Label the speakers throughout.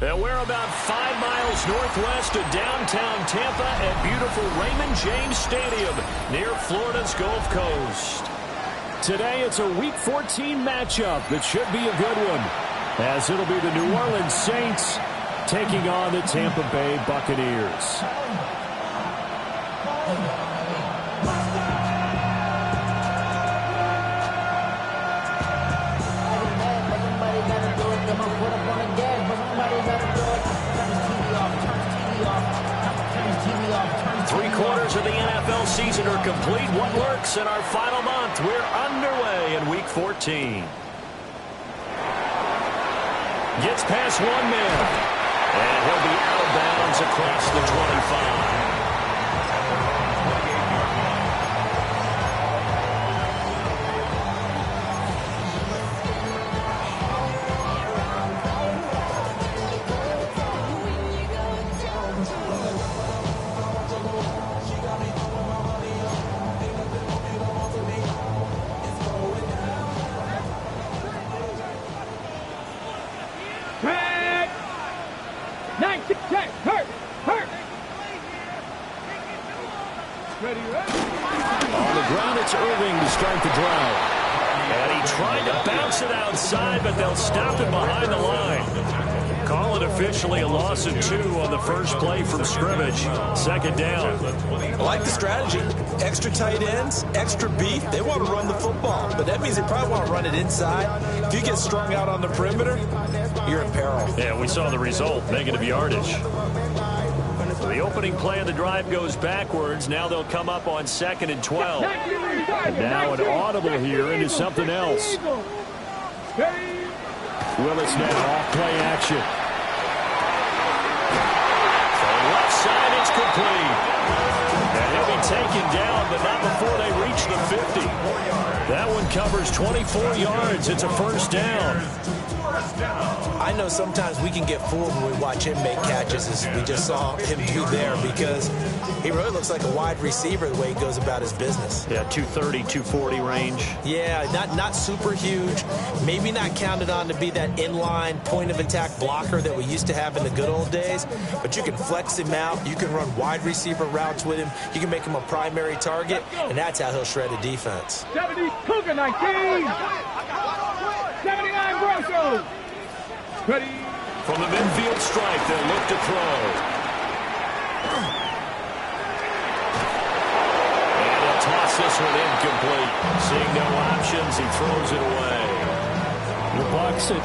Speaker 1: And we're about 5 miles northwest of downtown Tampa at beautiful Raymond James Stadium near Florida's Gulf Coast. Today it's a Week 14 matchup that should be a good one, as it'll be the New Orleans Saints taking on the Tampa Bay Buccaneers. Three-quarters of the NFL season are complete. What works in our final month? We're underway in Week 14. Gets past one man. And he'll be out of bounds across the 25. On the ground, it's Irving to start the drive. And he tried to bounce it outside, but they'll stop it behind the line. Call it officially a loss of 2 on the first play from scrimmage. Second down.
Speaker 2: I like the strategy. Extra tight ends, extra beef. They want to run the football, but that means they probably want to run it inside. If you get strung out on the perimeter, you're in peril.
Speaker 1: Yeah, we saw the result, negative yardage. The opening play of the drive goes backwards. Now they'll come up on 2nd and 12. And now an audible here into something else. Willis now off play action. From left side, it's complete. And he'll be taken down, but not before they reach the 50. That one covers 24 yards. It's a first down.
Speaker 2: I know sometimes we can get fooled when we watch him make catches, as we just saw him do there, because he really looks like a wide receiver the way he goes about his business.
Speaker 1: Yeah, 230, 240 range.
Speaker 2: Yeah, not super huge. Maybe not counted on to be that inline point-of-attack blocker that we used to have in the good old days, but you can flex him out. You can run wide receiver routes with him. You can make him a primary target, and that's how he'll shred a defense.
Speaker 3: 70 Cougar 19. 79 Broncos. Ready.
Speaker 1: From the midfield stripe, they'll look to throw. And he'll toss this one incomplete. Seeing no options, he throws it away. The Bucs at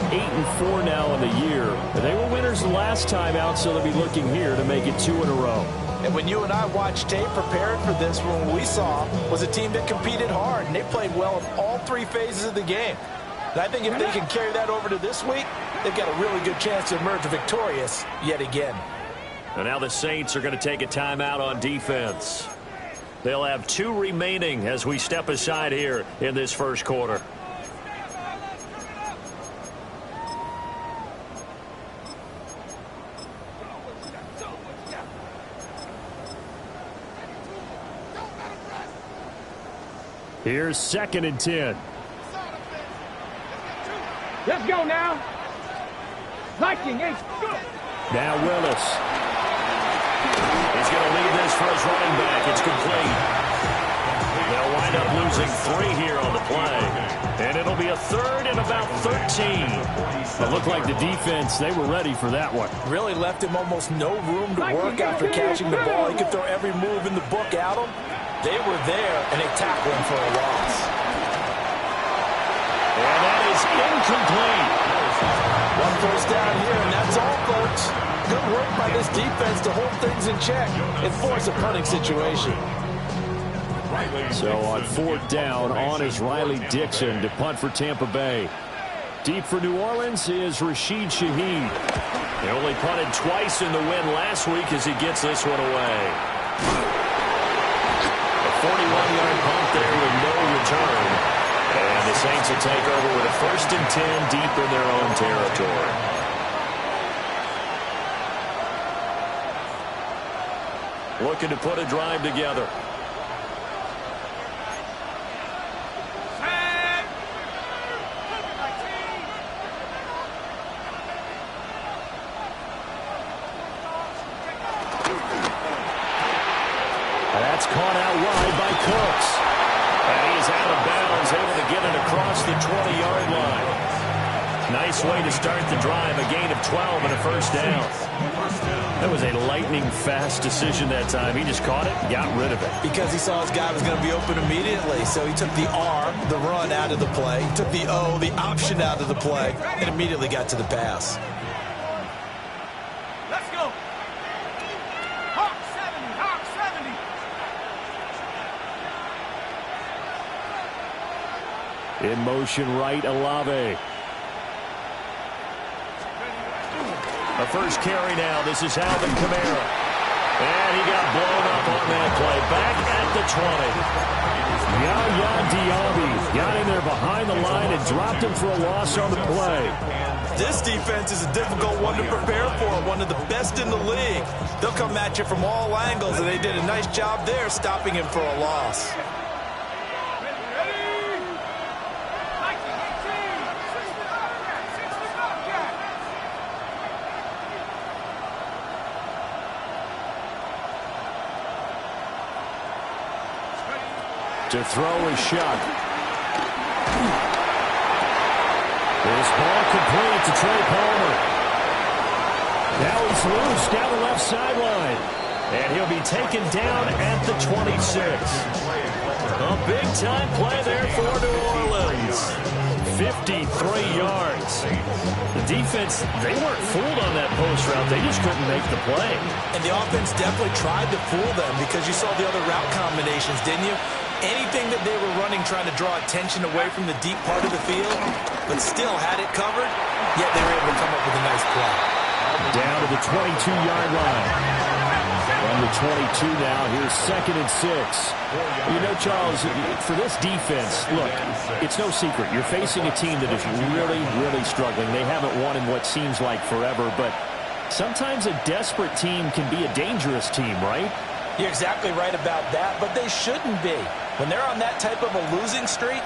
Speaker 1: 8-4 now in the year. They were winners the last time out, so they'll be looking here to make it 2 in a row.
Speaker 2: And when you and I watched tape preparing for this, what we saw was a team that competed hard, and they played well in all 3 phases of the game. And I think if they can carry that over to this week, they've got a really good chance to emerge victorious yet again.
Speaker 1: And now the Saints are going to take a timeout on defense. They'll have 2 remaining as we step aside here in this first quarter. Here's 2nd and 10.
Speaker 3: Let's go now. Viking, hey, go.
Speaker 1: Now Willis. He's going to leave this for his running back. It's complete. They'll wind up losing 3 here on the play. And it'll be a 3rd and about 13. It looked like the defense, they were ready for that one.
Speaker 2: Really left him almost no room to work after catching the ball. He could throw every move in the book at him. They were there, and they tackled him for a loss.
Speaker 1: And that is incomplete.
Speaker 2: 1 first down here, and that's all, folks. Good work by this defense to hold things in check and force a punting situation.
Speaker 1: So on 4th down, on is Riley Dixon to punt for Tampa Bay. Deep for New Orleans is Rashid Shaheed. He only punted twice in the win last week as he gets this one away. A 41-yard punt there with no return. And the Saints will take over with a 1st and 10 deep in their own territory. Looking to put a drive together. That's caught out wide by Cooks. And he is out of bounds, able to get it across the 20-yard line. Nice way to start the drive, a gain of 12 and a first down. That was a lightning-fast decision that time. He just caught it, got rid of it.
Speaker 2: Because he saw his guy was going to be open immediately, so he took the R, the run, out of the play. He took the O, the option, out of the play, and immediately got to the pass.
Speaker 3: Let's go. Hawk 70, Hawk 70.
Speaker 1: In motion right, Olave. A first carry now. This is Alvin Kamara. And he got blown up on that play. Back at the 20. Yaya Diaby got in there behind the line and dropped him for a loss on the play.
Speaker 2: This defense is a difficult one to prepare for, one of the best in the league. They'll come at you from all angles, and they did a nice job there stopping him for a loss.
Speaker 1: To throw is Shuck. This ball complete to Trey Palmer. Now he's loose down the left sideline. And he'll be taken down at the 26. A big-time play there for New Orleans. 53 yards. The defense, they weren't fooled on that post route. They just couldn't make the play.
Speaker 2: And the offense definitely tried to fool them because you saw the other route combinations, didn't you? Anything that they were running trying to draw attention away from the deep part of the field, but still had it covered, yet they were able to come up with a nice play.
Speaker 1: Down to the 22-yard line. From the 22 now, here's 2nd and 6. You know, Charles, for this defense, look, it's no secret. You're facing a team that is really, really struggling. They haven't won in what seems like forever, but sometimes a desperate team can be a dangerous team, right?
Speaker 2: You're exactly right about that, but they shouldn't be. When they're on that type of a losing streak,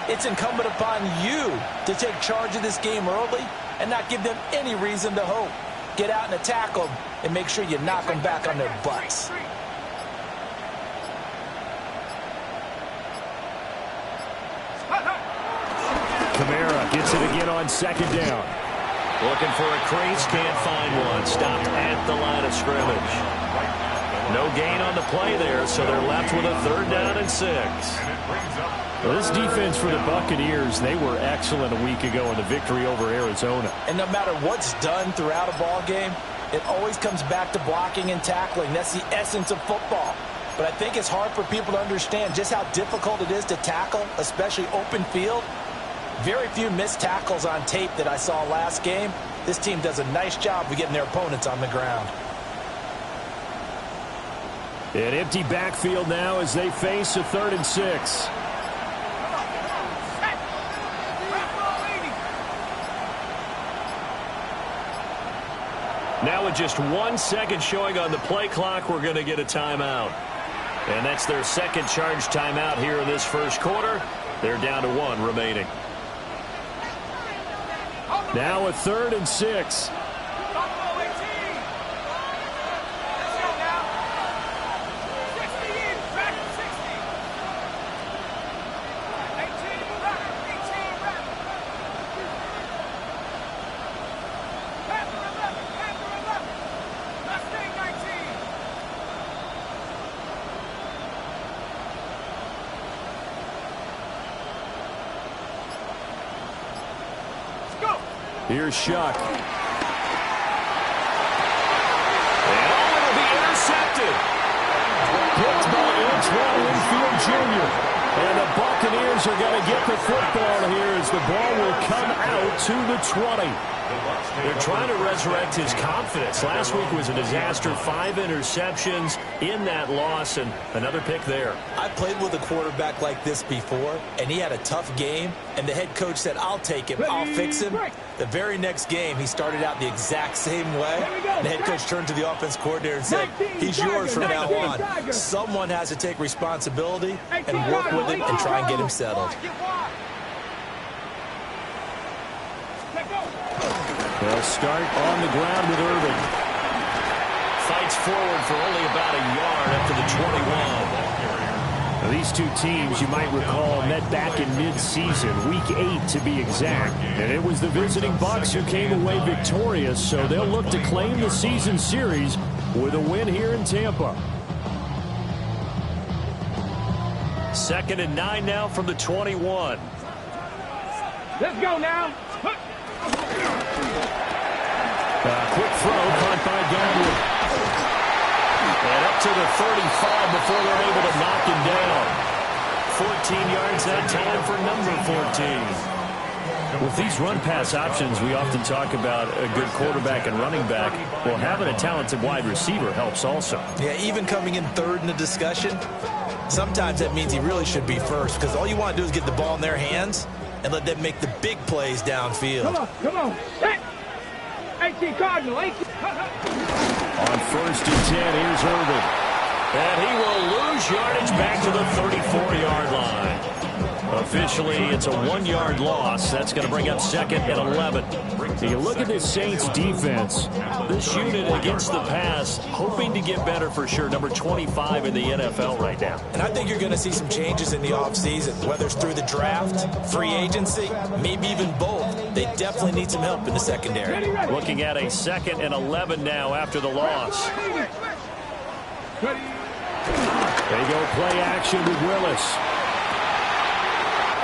Speaker 2: it's incumbent upon you to take charge of this game early and not give them any reason to hope. Get out and attack them and make sure you knock them back on their butts.
Speaker 1: Kamara gets it again on 2nd down. Looking for a crease, can't find one. Stopped at the line of scrimmage. No gain on the play there, so they're left with a 3rd down and 6. Well, this defense for the Buccaneers, they were excellent a week ago in the victory over Arizona.
Speaker 2: And no matter what's done throughout a ball game, it always comes back to blocking and tackling. That's the essence of football. But I think it's hard for people to understand just how difficult it is to tackle, especially open field. Very few missed tackles on tape that I saw last game. This team does a nice job of getting their opponents on the ground.
Speaker 1: An empty backfield now as they face a 3rd and 6. Now with just 1 second showing on the play clock, we're going to get a timeout. And that's their second charge timeout here in this first quarter. They're down to 1 remaining. Now a 3rd and 6. Here's Shuck. And it'll be intercepted. Picked by Antoine Winfield Jr. And the Buccaneers are going to get the football here as the ball will come out to the 20. They're trying to resurrect his confidence. Last week was a disaster. 5 interceptions in that loss and another pick there.
Speaker 2: I played with a quarterback like this before, and he had a tough game, and the head coach said, I'll take him, I'll fix him. The very next game, he started out the exact same way. The head coach turned to the offense coordinator and said, he's yours from now on. Someone has to take responsibility and work with him and try and get him settled.
Speaker 1: They'll start on the ground with Irvin. Fights forward for only about a yard up to the 21.
Speaker 4: Now, these two teams, you might recall, met back in mid-season, Week 8 to be exact. And it was the visiting Bucs who came away victorious, so they'll look to claim the season series with a win here in Tampa.
Speaker 1: 2nd and 9 now from the 21.
Speaker 3: Let's go now.
Speaker 1: Quick throw caught by Godwin. And up to the 35 before they're able to knock him down. 14 yards that time for number 14.
Speaker 4: With these run-pass options, we often talk about a good quarterback and running back. Well, having a talented wide receiver helps also.
Speaker 2: Yeah, even coming in third in the discussion, sometimes that means he really should be first, because all you want to do is get the ball in their hands and let them make the big plays downfield.
Speaker 3: Come on. Set. 18 Cardinal. 18.
Speaker 1: On 1st and 10, here's Irvin. And he will lose yardage back to the 34-yard line. Officially, it's a 1-yard loss. That's going to bring up 2nd and 11.
Speaker 4: You look at this Saints defense.
Speaker 1: This unit against the pass, hoping to get better for sure. Number 25 in the NFL right now.
Speaker 2: And I think you're going to see some changes in the offseason, whether it's through the draft, free agency, maybe even both. They definitely need some help in the secondary.
Speaker 1: Looking at a 2nd and 11 now after the loss.
Speaker 4: They go play action with Willis.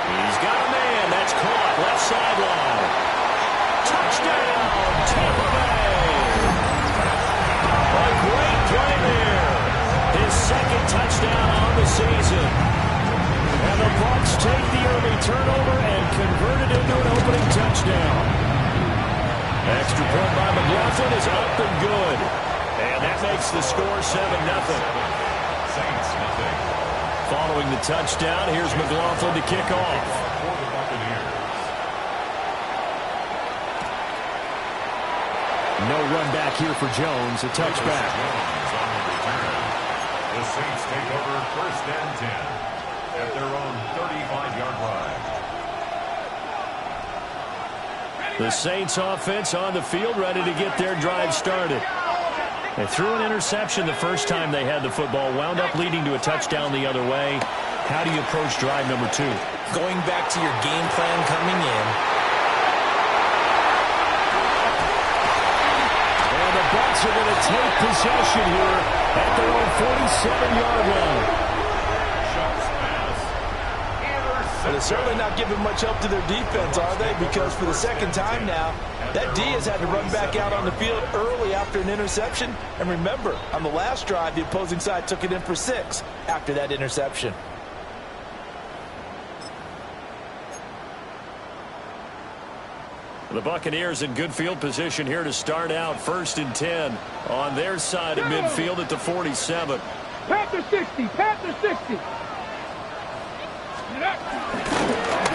Speaker 1: He's got a man. That's caught. Left sideline. Touchdown, Tampa Bay. A great play there. His 2nd touchdown on the season. And the Bucs take the early turnover and convert it into an opening touchdown. Extra point by McLaughlin is up and good. And that makes the score 7-0. Following the touchdown, here's McLaughlin to kick off.
Speaker 4: No run back here for Jones. A touchback.
Speaker 5: The Saints take over 1st and 10 at their own 35-yard line.
Speaker 1: The Saints offense on the field, ready to get their drive started. They threw an interception the first time they had the football, wound up leading to a touchdown the other way. How do you approach drive number 2?
Speaker 2: Going back to your game plan coming in.
Speaker 1: And the Bucs are going to take possession here at their own 47-yard line.
Speaker 2: But they're certainly not giving much help to their defense, are they? Because for the 2nd time now, that D has had to run back out on the field early after an interception. And remember, on the last drive, the opposing side took it in for 6 after that interception.
Speaker 1: The Buccaneers in good field position here to start out. 1st and 10 on their side of midfield at the 47.
Speaker 3: Panther 60. Panther 60.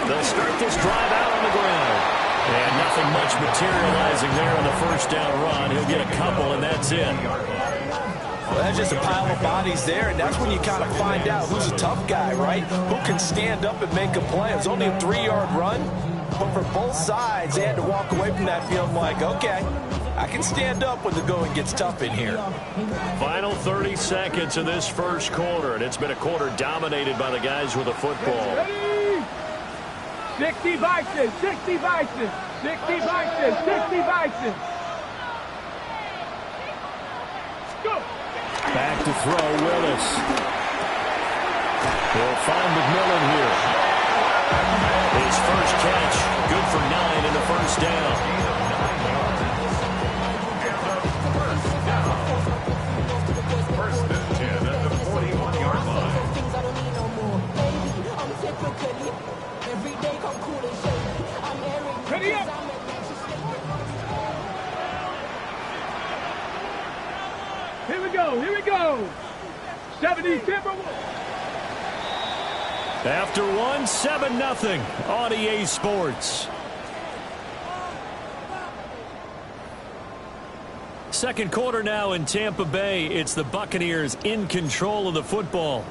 Speaker 1: They'll start this drive out on the ground. And nothing much materializing there on the 1st down run. He'll get a couple, and that's it.
Speaker 2: Well, that's just a pile of bodies there, and that's when you kind of find out who's a tough guy, right? Who can stand up and make a play. It was only a 3-yard run, but for both sides, they had to walk away from that field like, okay, I can stand up when the going gets tough in here.
Speaker 1: Final 30 seconds of this first quarter, and it's been a quarter dominated by the guys with the football.
Speaker 3: Ready? 60 Vices. 60 Vices. 60 Vices. 60 Vices. Go.
Speaker 4: Back to throw, Willis. They'll find McMillan here.
Speaker 1: His first catch, good for 9 in the 1st down.
Speaker 3: Ready up. Here we go. Here we go. 70 Timberwolves.
Speaker 1: After one, 7-0 on EA Sports. Second quarter now in Tampa Bay. It's the Buccaneers in control of the football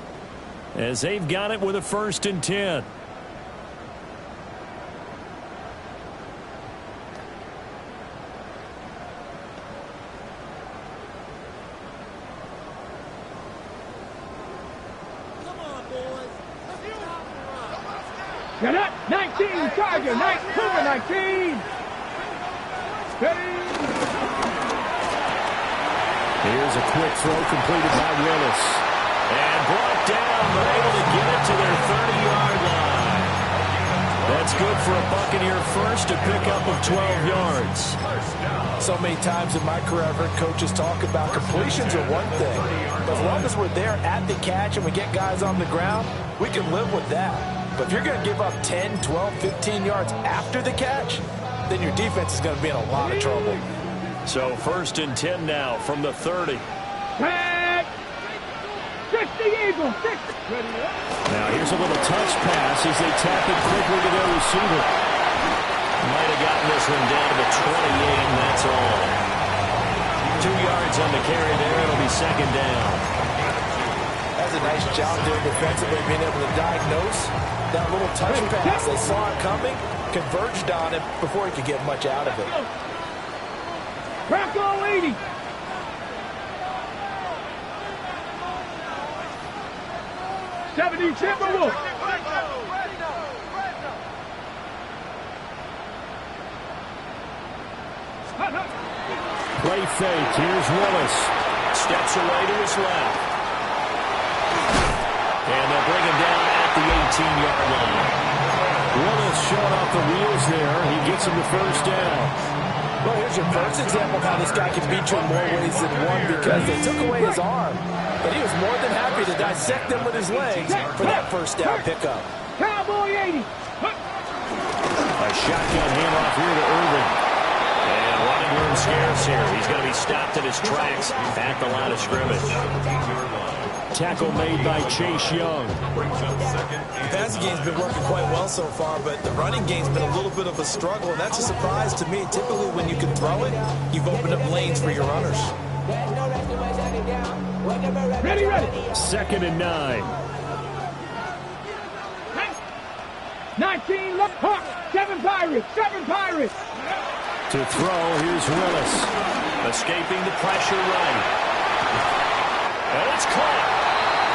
Speaker 1: as they've got it with a 1st and 10.
Speaker 3: Get up. 19, Charger. 19. Ready.
Speaker 4: Here's a quick throw completed by Willis.
Speaker 1: And brought down, but able to get it to their 30-yard line. That's good for a Buccaneer first, a pickup of 12 yards.
Speaker 2: So many times in my career, I've heard coaches talk about completions are one thing. But as long as we're there at the catch and we get guys on the ground, we can live with that. But if you're going to give up 10, 12, 15 yards after the catch, then your defense is going to be in a lot of trouble.
Speaker 1: So 1st and 10 now from the 30.
Speaker 3: 60 Eagles. 60.
Speaker 4: Now here's a little touch pass as they tap it quickly to their receiver.
Speaker 1: Might have gotten this one down to the 28, and that's all. 2 yards on the carry there. It'll be 2nd down.
Speaker 2: That's a nice job there defensively, being able to diagnose that little touch pass. They saw it coming, converged on it before he could get much out of it.
Speaker 3: Bronco 80. Timberwolves.
Speaker 4: Play fake. Here's Willis.
Speaker 1: Steps away to his left. And they'll bring him down at the 18-yard line.
Speaker 4: Willis showing off the wheels there. He gets him the 1st down.
Speaker 2: Well, here's your first example of how this guy can beat you in more ways than one, because they took away his arm. But he was more than happy to dissect them with his legs for that 1st down pickup.
Speaker 3: Cowboy 80.
Speaker 1: A shotgun handoff here to Irvin. And running room scarce here. He's going to be stopped in his tracks at the line of scrimmage.
Speaker 4: Tackle made by Chase Young.
Speaker 2: The passing game's been working quite well so far, but the running game's been a little bit of a struggle, and that's a surprise to me. Typically, when you can throw it, you've opened up lanes for your runners.
Speaker 3: Ready.
Speaker 4: 2nd and 9.
Speaker 3: 19 left. 7 Pirates.
Speaker 4: To throw, here's Willis.
Speaker 1: Escaping the pressure right. And it's caught.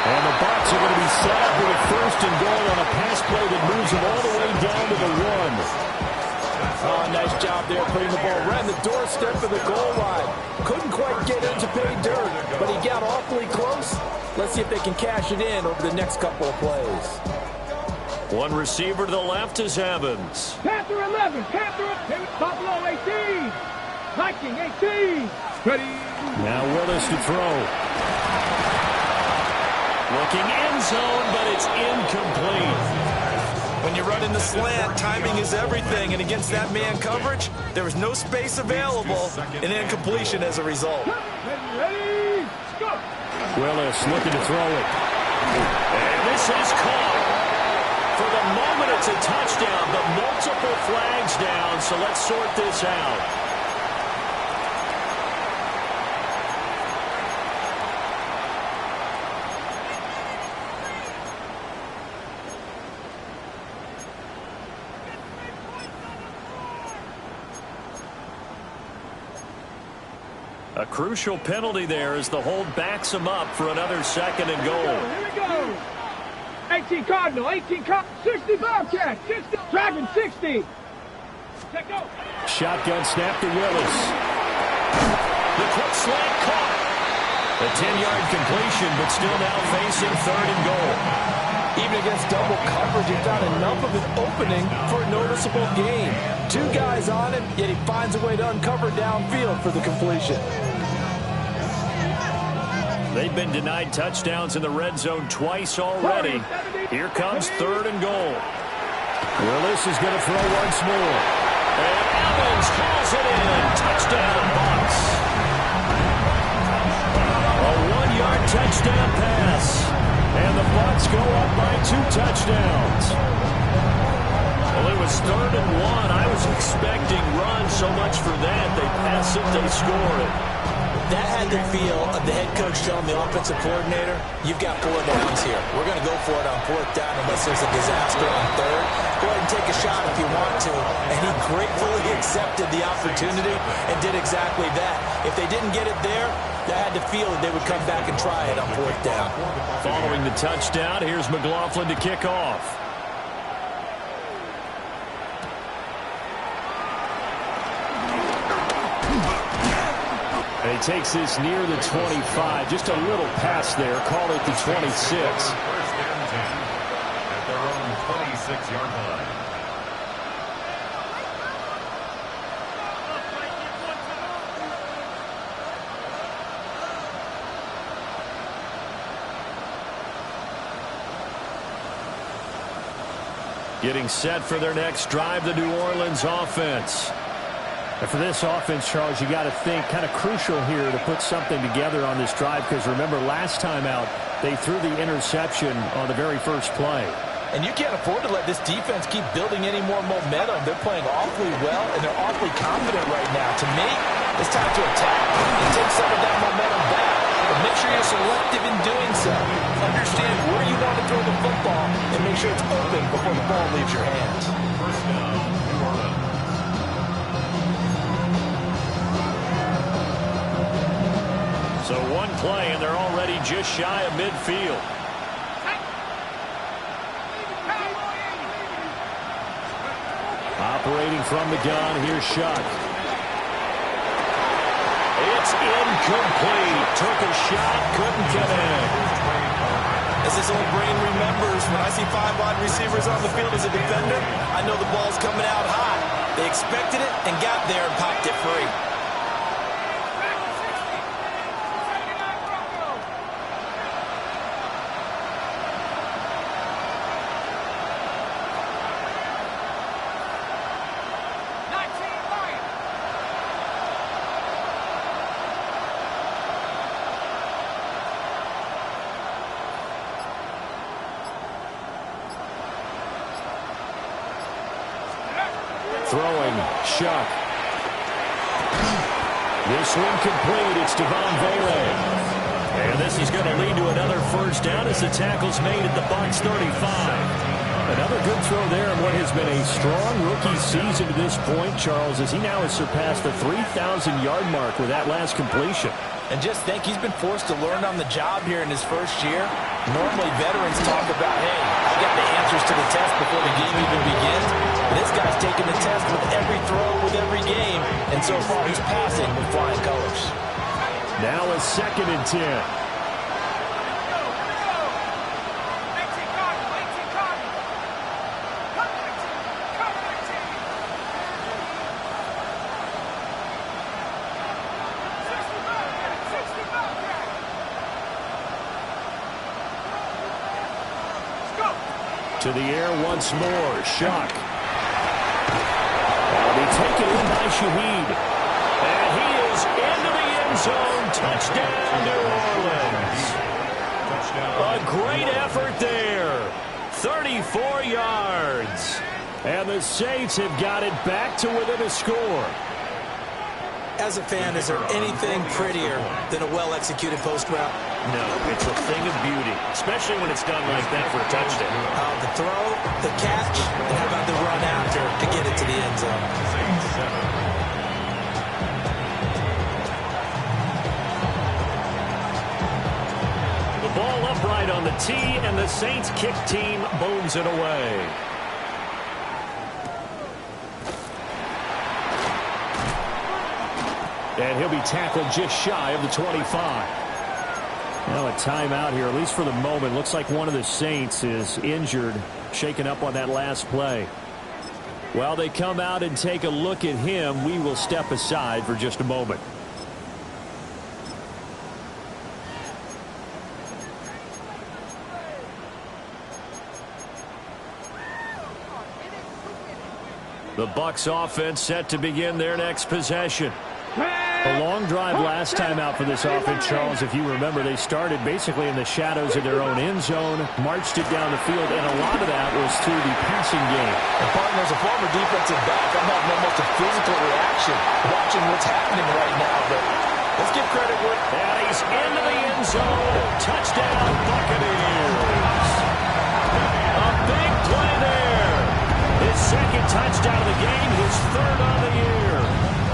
Speaker 4: And the Bucs are going to be set up with a 1st and goal on a pass play that moves them all the way down to the 1.
Speaker 2: Oh, nice job there putting the ball right in the doorstep of the goal line. Couldn't quite get it to pay dirt, but he got awfully close. Let's see if they can cash it in over the next couple of plays.
Speaker 1: One receiver to the left is Evans.
Speaker 3: Panther 11. Buffalo 18. Viking 18. Ready.
Speaker 4: Now Willis to throw.
Speaker 1: Looking end zone, but it's incomplete.
Speaker 2: When you run in the slant, timing is everything, and against that man coverage, there was no space available, and incompletion as a result.
Speaker 3: Ready. Go.
Speaker 4: Willis looking to throw it.
Speaker 1: And this is caught. For the moment, it's a touchdown, but multiple flags down, so let's sort this out. A crucial penalty there as the hold backs him up for another 2nd and goal.
Speaker 3: Here we go. 18 Cardinal, 60 Bobcat, 60, Dragon 60. Check go.
Speaker 4: Shotgun snap to Willis.
Speaker 1: The quick slant caught. A 10-yard completion, but still now facing 3rd and goal.
Speaker 2: Even against double coverage, he found enough of an opening for a noticeable gain. 2 guys on him, yet he finds a way to uncover downfield for the completion.
Speaker 1: They've been denied touchdowns in the red zone twice already. Here comes 3rd and goal.
Speaker 4: Willis is going to throw once more.
Speaker 1: And Evans calls it in. Touchdown, Bucs. A 1-yard touchdown pass. And the Bucs go up by 2 touchdowns. Well, it was 3rd and 1. I was expecting runs, so much for that. They pass it, they score it.
Speaker 2: That had the feel of the head coach telling the offensive coordinator, you've got 4 downs here. We're going to go for it on 4th down unless there's a disaster on 3rd. Go ahead and take a shot if you want to. And he gratefully accepted the opportunity and did exactly that. If they didn't get it there, they had the feel that they would come back and try it on 4th down.
Speaker 1: Following the touchdown, here's McLaughlin to kick off.
Speaker 4: And he takes this near the 25. Just a little pass there. Call it the 26.
Speaker 5: First and 10 at their own 26-yard line.
Speaker 1: Getting set for their next drive, the New Orleans offense.
Speaker 4: And for this offense, Charles, you got to think kind of crucial here to put something together on this drive, because remember last time out they threw the interception on the very first play.
Speaker 2: And you can't afford to let this defense keep building any more momentum. They're playing awfully well, and they're awfully confident right now. To me, it's time to attack and take some of that momentum back. But make sure you're selective in doing so. Understand where you want to throw the football and make sure it's open before the ball leaves your hands.
Speaker 5: First down, New Orleans.
Speaker 1: So one play, and they're already just shy of midfield. Operating from the gun, here's Shuck. It's incomplete. Took a shot, couldn't connect.
Speaker 2: As his old brain remembers, when I see 5 wide receivers on the field as a defender, I know the ball's coming out high. They expected it and got there and popped it free.
Speaker 1: Throwing, Shuck. This one complete. It's Devon Vele. And this is going to lead to another first down as the tackle's made at the Bucs 35. Another good throw there in what has been a strong rookie season to this point, Charles, as he now has surpassed the 3,000-yard mark with that last completion.
Speaker 2: And just think, he's been forced to learn on the job here in his first year. Normally, veterans talk about, hey, I got the answers to the test before the game even begins. This guy's taking the test with every throw, with every game. And so far, he's passing with flying colors.
Speaker 1: Now a 2nd and 10. To the air once more. Shuck. That'll be taken in by Shaheed. And he is into the end zone. Touchdown, New Orleans. A great effort there. 34 yards. And the Saints have got it back to within a score.
Speaker 2: As a fan, is there anything prettier than a well-executed post route?
Speaker 1: No, it's a thing of beauty, especially when it's done like that for a touchdown.
Speaker 2: The throw, the catch, and how about the run after to get it to the end zone?
Speaker 1: The ball upright on the tee, and the Saints kick team booms it away. And he'll be tackled just shy of the 25. Now a timeout here, at least for the moment. Looks like one of the Saints is injured, shaken up on that last play. While they come out and take a look at him, we will step aside for just a moment. The Bucs offense set to begin their next possession. A long drive last time out for this offense, Charles. If you remember, they started basically in the shadows of their own end zone, marched it down the field, and a lot of that was through the passing game.
Speaker 2: And partner, as a former defensive back, I'm having almost a physical reaction watching what's happening right now. But let's give credit where...
Speaker 1: And he's into the end zone. Touchdown, Buccaneers. A big play there. His 2nd touchdown of the game, his 3rd on the year.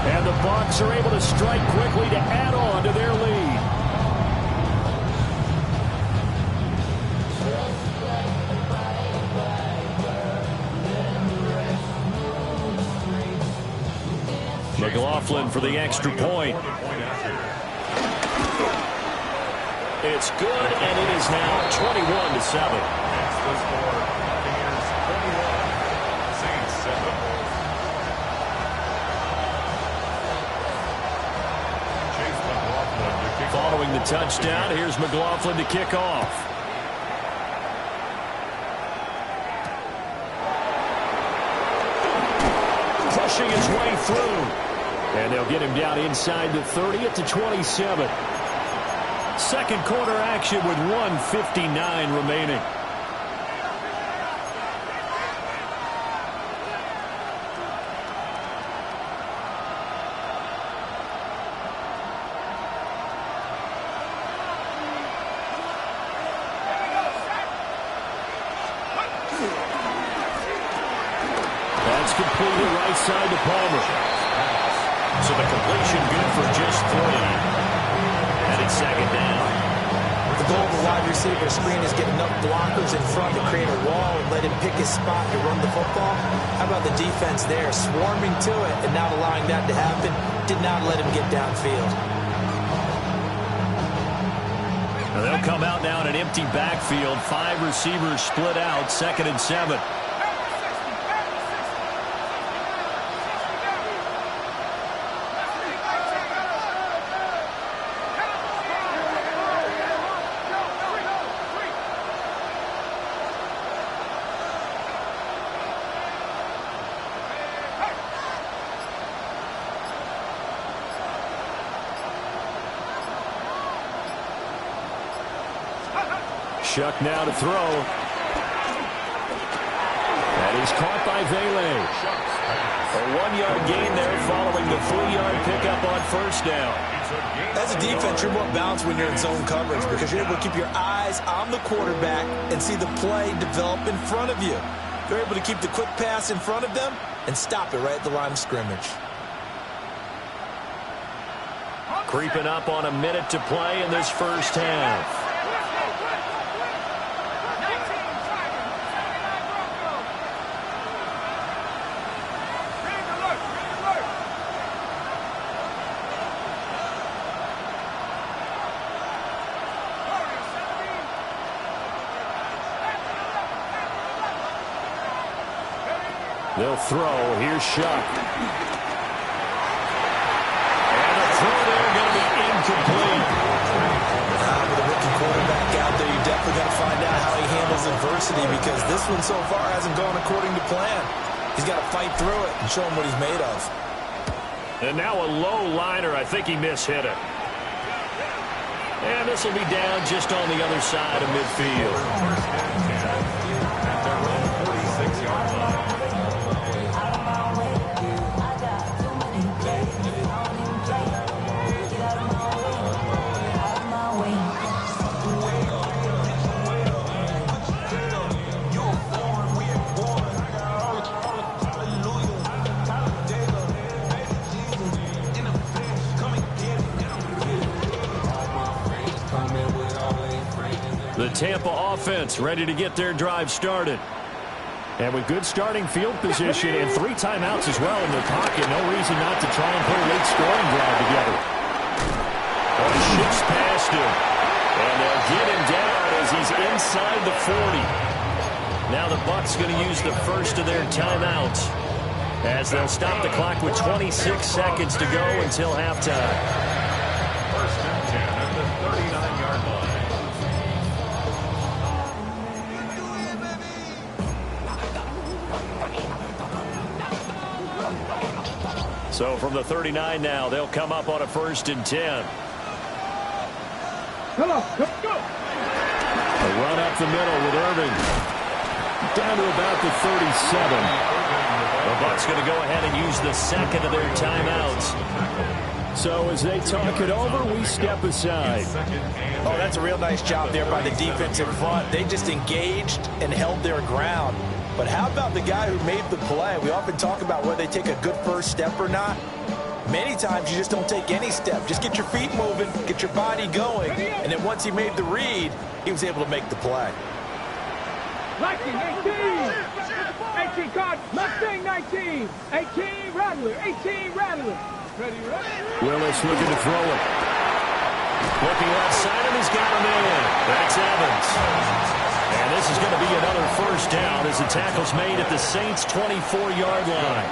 Speaker 1: And the Bucs are able to strike quickly to add on to their lead. McLaughlin for the extra point. It's good, and it is now 21-7.
Speaker 5: That's the score. Buccaneers 21, Saints 7. Chase McLaughlin to kick
Speaker 1: Following the
Speaker 5: off.
Speaker 1: touchdown, here's McLaughlin to kick off. Pushing his way through. And they'll get him down inside the 30 at the 27. Second quarter action with 1:59 remaining. That's completed right side to Palmer. So the completion good for just 3. And it's second down.
Speaker 2: The goal of a wide receiver screen is get enough blockers in front to create a wall and let him pick his spot to run the football. How about the defense there, swarming to it and not allowing that to happen? Did not let him get downfield.
Speaker 1: Now they'll come out now in an empty backfield. 5 receivers split out, 2nd and 7. Shuck now to throw. That is caught by Vele. A 1-yard gain there following the 3-yard pickup on first down.
Speaker 2: As a defense, you're more balanced when you're in zone coverage because you're able to keep your eyes on the quarterback and see the play develop in front of you. You're able to keep the quick pass in front of them and stop it right at the line of scrimmage.
Speaker 1: Creeping up on a minute to play in this first half. They'll throw. Here's Shuck. And a throw there going to be incomplete.
Speaker 2: With a rookie quarterback out there, you definitely got to find out how he handles adversity because this one so far hasn't gone according to plan. He's got to fight through it and show him what he's made of.
Speaker 1: And now a low liner. I think he mishit it. And this will be down just on the other side of midfield.
Speaker 5: First and 10 at their own 46-yard line.
Speaker 1: The Tampa offense ready to get their drive started. And with good starting field position and 3 timeouts as well in their pocket, no reason not to try and put a late scoring drive together. Oh, he shifts past him. And they'll get him down as he's inside the 40. Now the Bucs going to use the first of their timeouts as they'll stop the clock with 26 seconds to go until halftime.
Speaker 5: First and 10 at the 39-yard line.
Speaker 1: So from the 39 now, they'll come up on a 1st and 10.
Speaker 3: Hello, go.
Speaker 1: A run up the middle with Irving. Down to about the 37. The Bucs going to go ahead and use the second of their timeouts. So as they talk it over, we step aside.
Speaker 2: Oh, that's a real nice job there by the defense in front. They just engaged and held their ground. But how about the guy who made the play? We often talk about whether they take a good first step or not. Many times you just don't take any step. Just get your feet moving, get your body going. And then once he made the read, he was able to make the play.
Speaker 3: 19, 18 card, Mustang 19, 18 Rattler, 18 Rattler. Ready, ready?
Speaker 1: Willis looking to throw it. Looking left inside him. He's got him in. That's Evans. And this is going to be another first down as the tackle's made at the Saints' 24-yard line.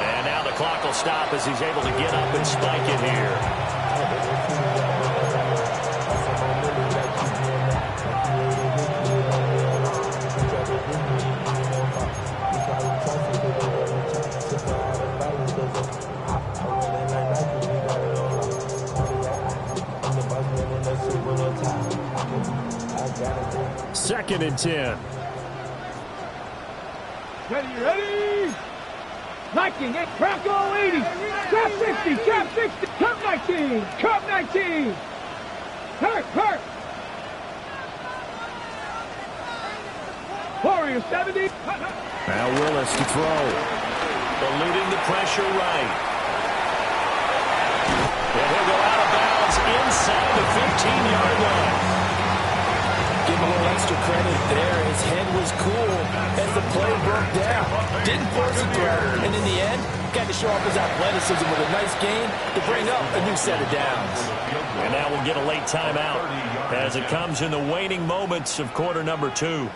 Speaker 1: And now the clock will stop as he's able to get up and spike it here.
Speaker 4: Second and 10.
Speaker 3: Ready? Liking it. Bronco 80. Trap 60. Trap 60. Cup 19. Cup 19. Hurt. Warrior 70.
Speaker 4: Now Willis to throw.
Speaker 1: Eluding the pressure right. And he'll go out of bounds inside the 15-yard line.
Speaker 2: Give him a little extra credit there. His head was cool as the play broke down. Didn't force a throw, and in the end, got to show off his athleticism with a nice gain to bring up a new set of downs.
Speaker 1: And now we'll get a late timeout as it comes in the waning moments of quarter number 2.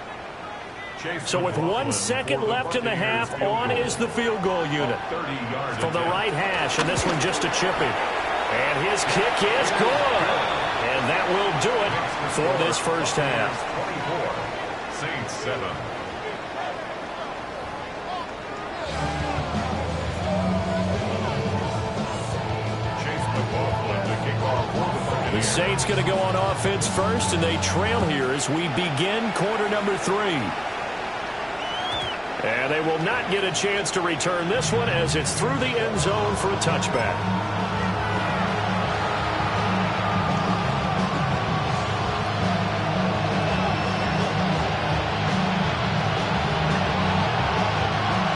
Speaker 1: So with 1 second left in the half, on is the field goal unit. From the right hash, and this one just a chipping. And his kick is good. And that will do it for this first half.
Speaker 5: 24, Saints 7.
Speaker 1: The Saints going to go on offense first, and they trail here as we begin quarter number 3. And they will not get a chance to return this one as it's through the end zone for a touchback.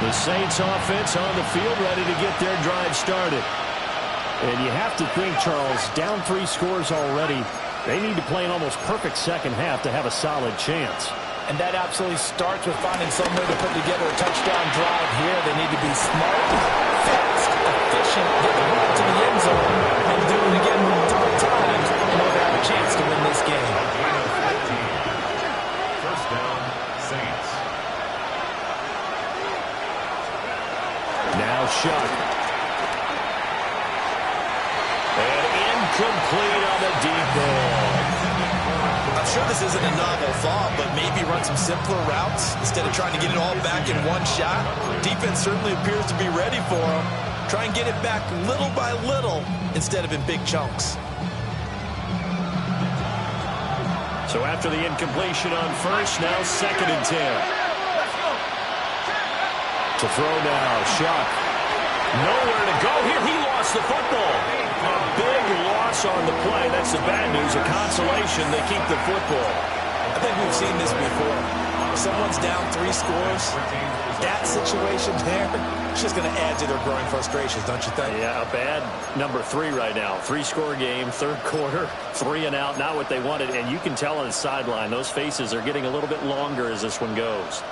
Speaker 1: The Saints offense on the field ready to get their drive started.
Speaker 4: And you have to think, Charles, down 3 scores already. They need to play an almost perfect second half to have a solid chance.
Speaker 2: And that absolutely starts with finding some way to put together a touchdown drive here. They need to be smart, fast, efficient, get the ball to the end zone, and do it again multiple times in order to have a chance to win this game.
Speaker 5: First down, Saints.
Speaker 1: Now Shuck. And incomplete on the deep ball.
Speaker 2: I'm sure this isn't a novel thought, but maybe run some simpler routes instead of trying to get it all back in one shot. Defense certainly appears to be ready for him. Try and get it back little by little instead of in big chunks.
Speaker 1: So after the incompletion on first, now second and 10. To throw now, Shuck. Nowhere to go here. He lost the football. A big loss on the play. That's the bad news. A consolation. They keep the football.
Speaker 2: I think we've seen this before. If someone's down 3 scores, that situation there, it's just going to add to their growing frustrations, don't you think?
Speaker 1: Yeah, a bad number 3 right now. 3-score game, third quarter, 3 and out. Not what they wanted. And you can tell on the sideline, those faces are getting a little bit longer as this one goes.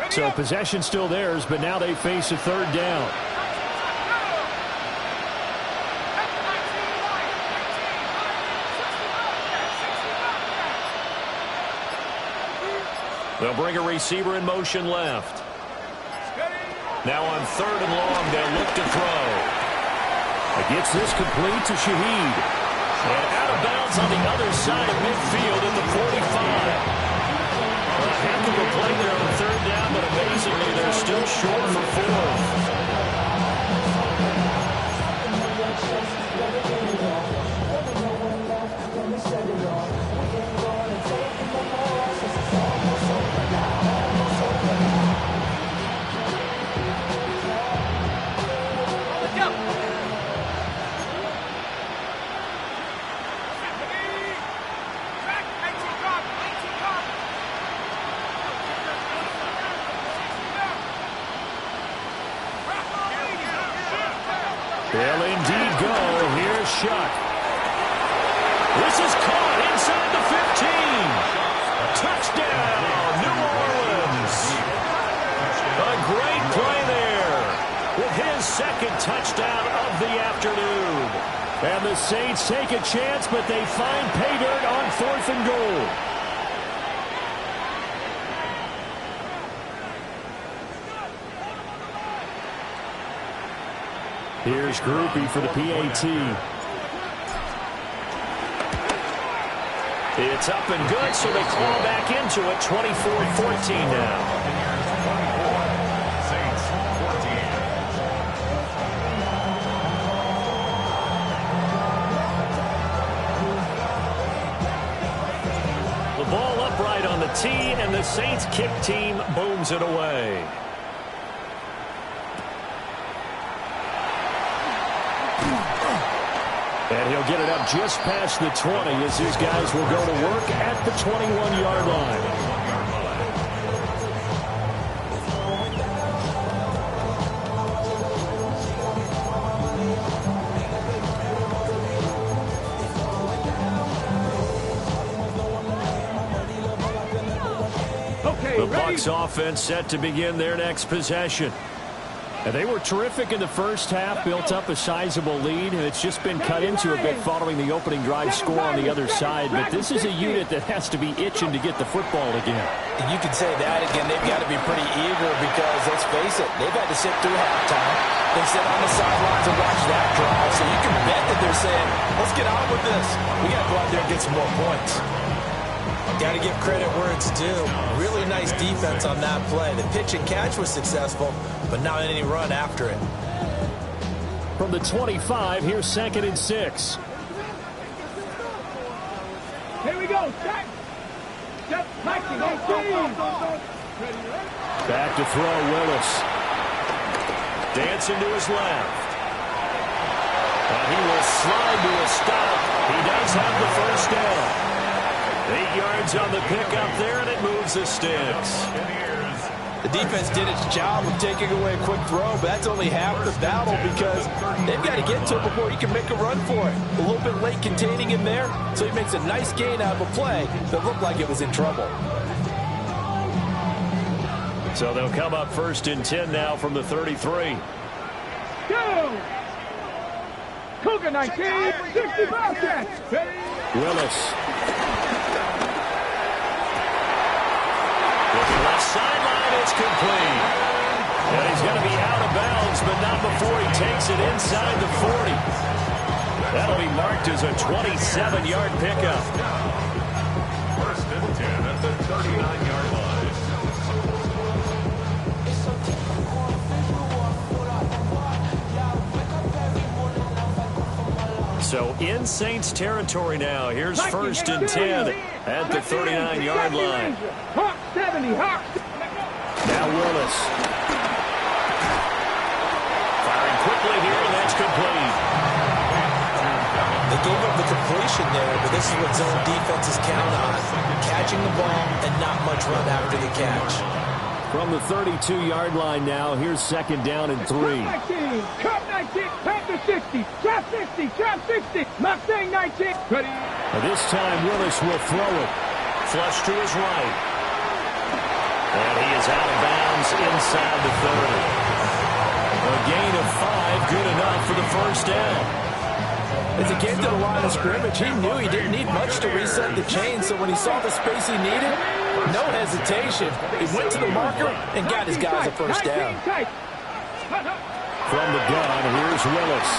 Speaker 4: So possession still theirs, but now they face a third down.
Speaker 1: They'll bring a receiver in motion left. Now on third and long, they'll look to throw.
Speaker 4: Gets this complete to Shaheed.
Speaker 1: And out of bounds on the other side of midfield at the 45. A heck of a play there on third down, but amazingly, they're still short for 4th. They'll indeed go. Here's Shuck. This is caught inside the 15. Touchdown, New Orleans. touchdown of the afternoon. And the Saints take a chance, but they find pay dirt on 4th and goal. Here's Groupie for the PAT. It's up and good, so they claw back into it. 24-14 now. The ball upright on the tee, and the Saints kick team booms it away. And he'll get it up just past the 20 as his guys will go to work at the 21-yard line.
Speaker 3: Okay,
Speaker 1: the Bucs offense set to begin their next possession. And they were terrific in the first half, built up a sizable lead, and it's just been cut into a bit following the opening drive score on the other side. But this is a unit that has to be itching to get the football again.
Speaker 2: And you can say that again. They've got to be pretty eager because, let's face it, they've had to sit through halftime. They sit on the sidelines and watch that drive. So you can bet that they're saying, let's get on with this. We got to go out there and get some more points. Got to give credit where it's due. Really nice defense on that play. The pitch and catch was successful, but not any run after it.
Speaker 1: From the 25, here's 2nd and 6.
Speaker 3: Here we go. Set.
Speaker 1: Back to throw, Willis. Dancing to his left. And he will slide to a stop. He does have the first down. 8 yards on the pickup there, and it moves the sticks.
Speaker 2: The defense did its job of taking away a quick throw, but that's only half the battle because they've got to get to it before he can make a run for it. A little bit late containing him there, so he makes a nice gain out of a play that looked like it was in trouble.
Speaker 1: So they'll come up 1st and 10 now from the 33.
Speaker 3: Go! Cougar 19, 60 Bobcats.
Speaker 1: Willis. With the left sideline, it's complete. And he's going to be out of bounds, but not before he takes it inside the 40. That'll be marked as a 27-yard pickup.
Speaker 5: 1st and 10 at the 39-yard line.
Speaker 1: So in Saints territory now. Here's 1st and 10 at the 39-yard line.
Speaker 3: Hawk 70, Hawk.
Speaker 1: Now Willis. Firing quickly here, and that's complete.
Speaker 2: They gave up the completion there, but this is what zone defenses count on. Catching the ball and not much run after the catch.
Speaker 1: From the 32-yard line now, here's 2nd down and 3.
Speaker 3: Cup 19, Panther 60, trap 60, trap 60, Mustang 19. Ready?
Speaker 1: This time Willis will throw it. Flush to his right. And he is out of bounds inside the 30. A gain of 5, good enough for the first down.
Speaker 2: As he came to the line of scrimmage, he knew he didn't need much to reset the chain, so when he saw the space he needed, no hesitation. He went to the marker and got his guys a first down.
Speaker 1: From the gun, here's Willis.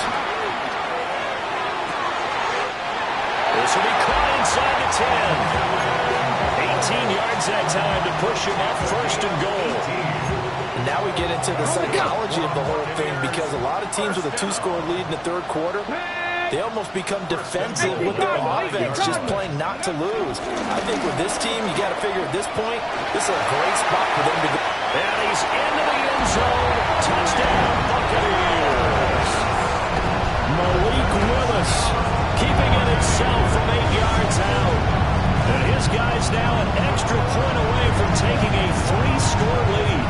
Speaker 1: This will be caught inside the 10. 18 yards that time to push him up 1st and goal.
Speaker 2: And now we get into the psychology of the whole thing because a lot of teams with a 2-score lead in the 3rd quarter, they almost become defensive with their offense, just playing not to lose. I think with this team, you got to figure at this point, this is a great spot for them to go.
Speaker 1: And he's into the end zone. Touchdown, Buccaneers. Malik Willis keeping it himself from 8 yards out. And his guys now an extra point away from taking a 3-score lead.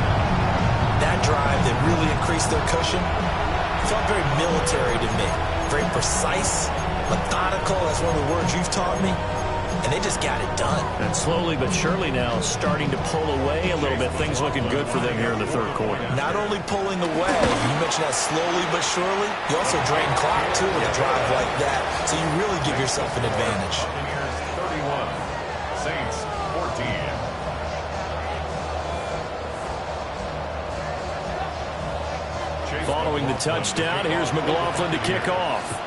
Speaker 2: That drive that really increased their cushion felt very military to me. Very precise, methodical, that's one of the words you've taught me. and they just got it done.
Speaker 1: And slowly but surely now starting to pull away a little bit. Things looking good for them here in the third quarter.
Speaker 2: Not only pulling away, you mentioned that slowly but surely, you also drain clock, too, with a drive like that. So you really give yourself an advantage.
Speaker 5: 31, Saints 14.
Speaker 1: Following the touchdown, here's McLaughlin to kick off.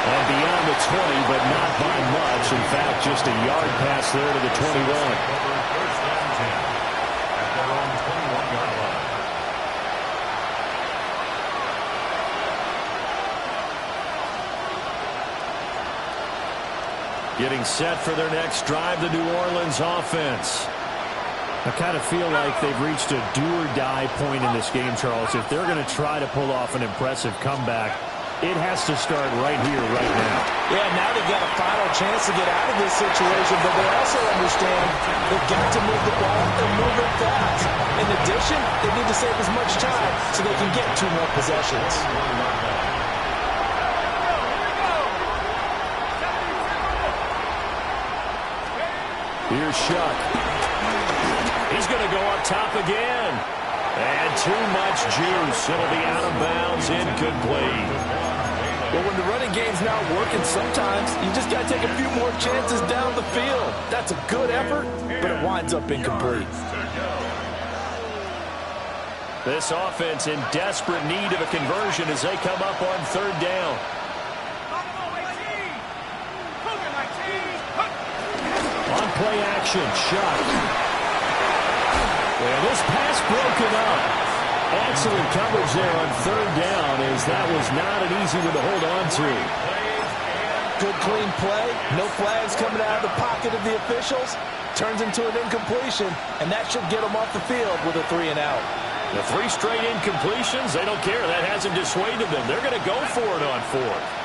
Speaker 1: And beyond the 20, but not by much. In fact, just a yard pass there to the 21.
Speaker 5: First down 10 at their own 21-yard line.
Speaker 1: Getting set for their next drive, the New Orleans offense. I kind of feel like they've reached a do-or-die point in this game, Charles. If they're going to try to pull off an impressive comeback, it has to start right here, right now.
Speaker 2: Yeah, now they've got a final chance to get out of this situation, but they also understand they've got to move the ball and move it fast. In addition, they need to save as much time so they can get 2 more possessions.
Speaker 1: Here's Shuck. He's going to go up top again. And too much juice. It'll be out of bounds, incomplete.
Speaker 2: Well, when the running game's not working, sometimes you just got to take a few more chances down the field. That's a good effort, but it winds up incomplete.
Speaker 1: This offense in desperate need of a conversion as they come up on third down. On play action, Shuck. Well, this pass broken up. Excellent coverage there on third down, as that was not an easy one to hold on to.
Speaker 2: Good clean play. No flags coming out of the pocket of the officials. Turns into an incompletion, and that should get them off the field with a 3 and out.
Speaker 1: The 3 straight incompletions, they don't care. That hasn't dissuaded them. They're going to go for it on 4th.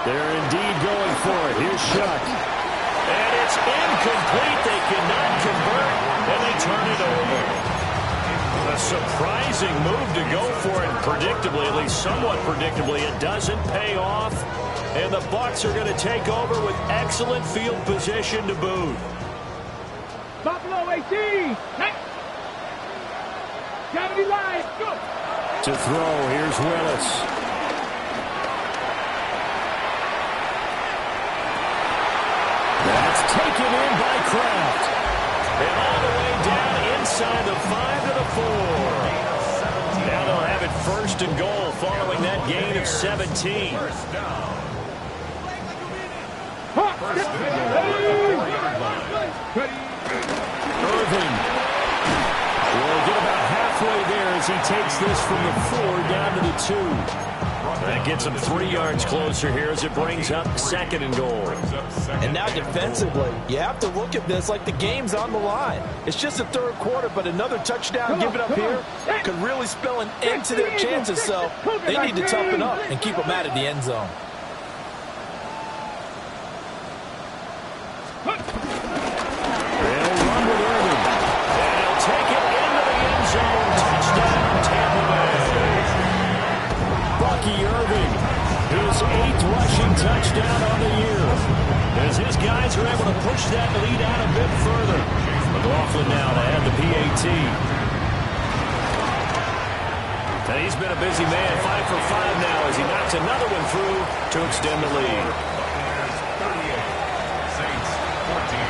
Speaker 1: They're indeed going for it. Here's Shuck. And it's incomplete. They cannot convert, and they turn it over. A surprising move to go for it predictably, at least somewhat predictably. It doesn't pay off, and the Bucs are going to take over with excellent field position to boot.
Speaker 3: Buffalo 18. Gravity line. Go.
Speaker 1: To throw, here's Willis. That's taken in by Kraft. And all the way down inside the 5 to the 4. Now they'll have it first and goal following that gain of 17. Irving will get about halfway there as he takes this from the 4 down to the 2. That gets him 3 yards closer here as it brings up 2nd and goal.
Speaker 2: And now defensively, you have to look at this like the game's on the line. It's just the 3rd quarter, but another touchdown given up here could really spell an end to their chances, so they need to toughen up and keep them out of the end zone.
Speaker 1: They'll run with Irving. And he'll take it into the end zone. Touchdown, Tampa Bay. Bucky Irving, his 8th rushing touchdown on the year, as his guys are able to push that lead out a bit further. McLaughlin now to add the PAT. And he's been a busy man, 5 for 5 now as he knocks another one through to extend the lead.
Speaker 5: 38, Saints 14.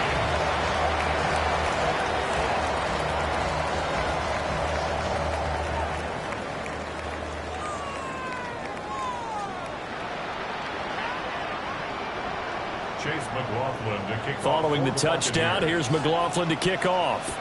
Speaker 5: McLaughlin to kick
Speaker 1: Following the
Speaker 5: off.
Speaker 1: touchdown, here's McLaughlin to kick off.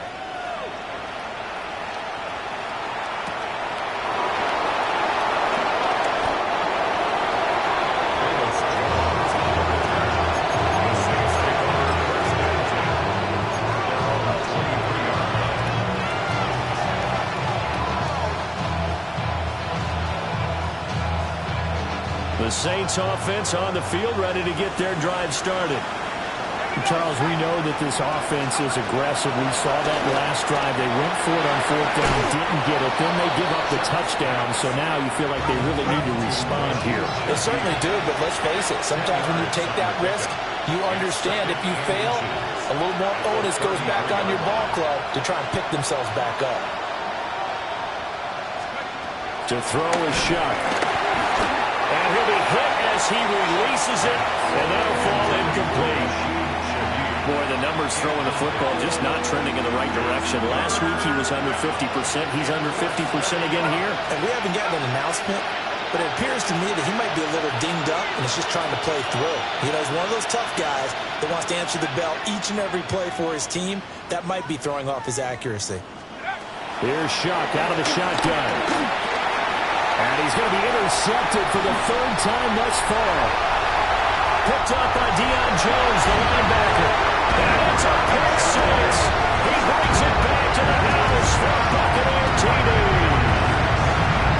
Speaker 1: The Saints offense on the field, ready to get their drive started.
Speaker 4: Charles, we know that this offense is aggressive. We saw that last drive. They went for it on 4th down, didn't get it. Then they give up the touchdown. So now you feel like they really need to respond here.
Speaker 2: They certainly do, but let's face it. Sometimes when you take that risk, you understand if you fail, a little more onus goes back on your ball club to try and pick themselves back up.
Speaker 1: To throw is Shuck. And he'll be hit as he releases it, and that'll fall incomplete. Boy, the numbers throwing the football just not trending in the right direction. Last week he was under 50%. He's under 50% again here.
Speaker 2: And we haven't gotten an announcement, but it appears to me that he might be a little dinged up and is just trying to play through. You know, he's one of those tough guys that wants to answer the bell each and every play for his team. That might be throwing off his accuracy.
Speaker 1: Here's Shuck out of the shotgun. And he's going to be intercepted for the 3rd time thus far. Picked up by Deion Jones, the linebacker. And it's a pick six. He brings it back to the house for Buccaneer TD.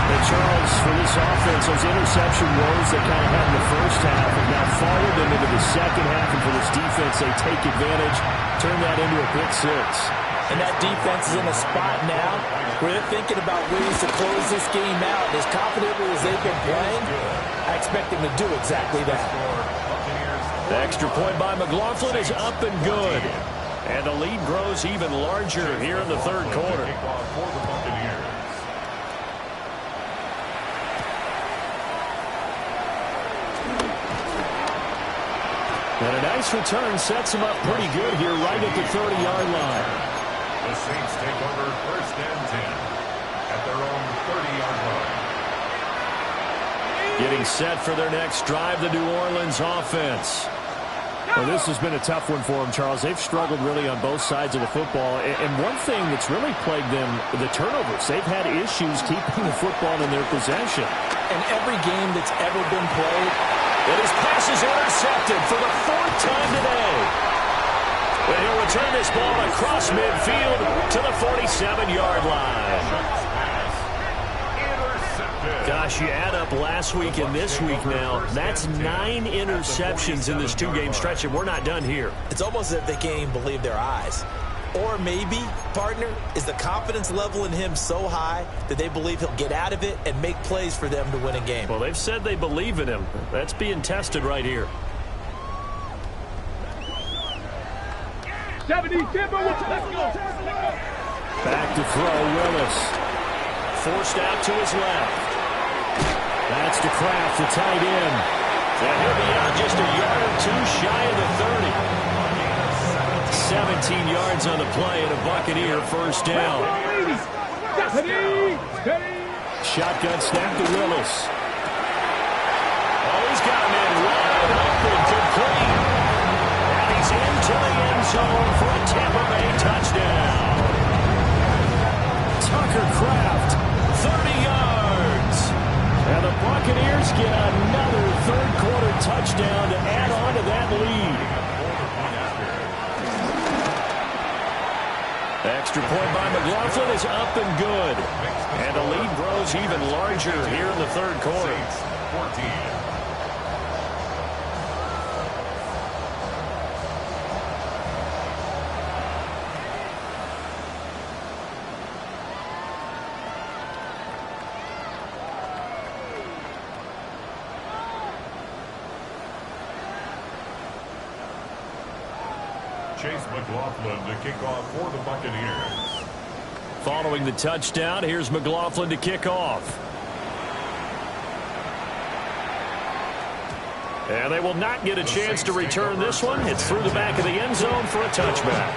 Speaker 1: And Charles, for this offense, those interception woes they kind of had in the first half have now followed them into the second half. And for this defense, they take advantage, turn that into a pick six.
Speaker 2: And that defense is in a spot now where they're thinking about ways to close this game out. As confidently as they've been playing, I expect them to do exactly that.
Speaker 1: The extra point by McLaughlin is up and good. And the lead grows even larger here in the 3rd quarter. And a nice return sets him up pretty good here right at the 30-yard line.
Speaker 5: The Saints take over 1st and 10 at their own 30-yard line.
Speaker 1: Getting set for their next drive, the New Orleans offense.
Speaker 4: Well, this has been a tough one for them, Charles. They've struggled really on both sides of the football. And one thing that's really plagued them, the turnovers. They've had issues keeping the football in their possession.
Speaker 2: And every game that's ever been played,
Speaker 1: his pass is intercepted for the 4th time today. And he'll return this ball across midfield to the 47-yard line. Gosh, you add up last week and this week now, that's 9 interceptions in this 2-game stretch, and we're not done here.
Speaker 2: It's almost as if they can't even believe their eyes. Or maybe, partner, is the confidence level in him so high that they believe he'll get out of it and make plays for them to win a game.
Speaker 1: Well, they've said they believe in him. That's being tested right here.
Speaker 3: 70, Timber, let's go.
Speaker 1: Back to throw, Willis. Forced out to his left. That's to Kraft, the tight end. And he'll be out just a yard or 2 shy of the 30. 17 yards on the play and a Buccaneer 1st down. Shotgun snap to Willis. Oh, he's got him in wide open, complete. And he's into the end zone for a Tampa Bay touchdown. Tucker Kraft, 30 yards. And the Buccaneers get another 3rd quarter touchdown to add on to that lead. Extra point by McLaughlin is up and good. And the lead grows even larger here in the 3rd quarter.
Speaker 5: 14. Chase McLaughlin to kick off for the Buccaneers.
Speaker 1: Following the touchdown, here's McLaughlin to kick off. And they will not get a chance to return this one. It's through the back of the end zone for a touchback.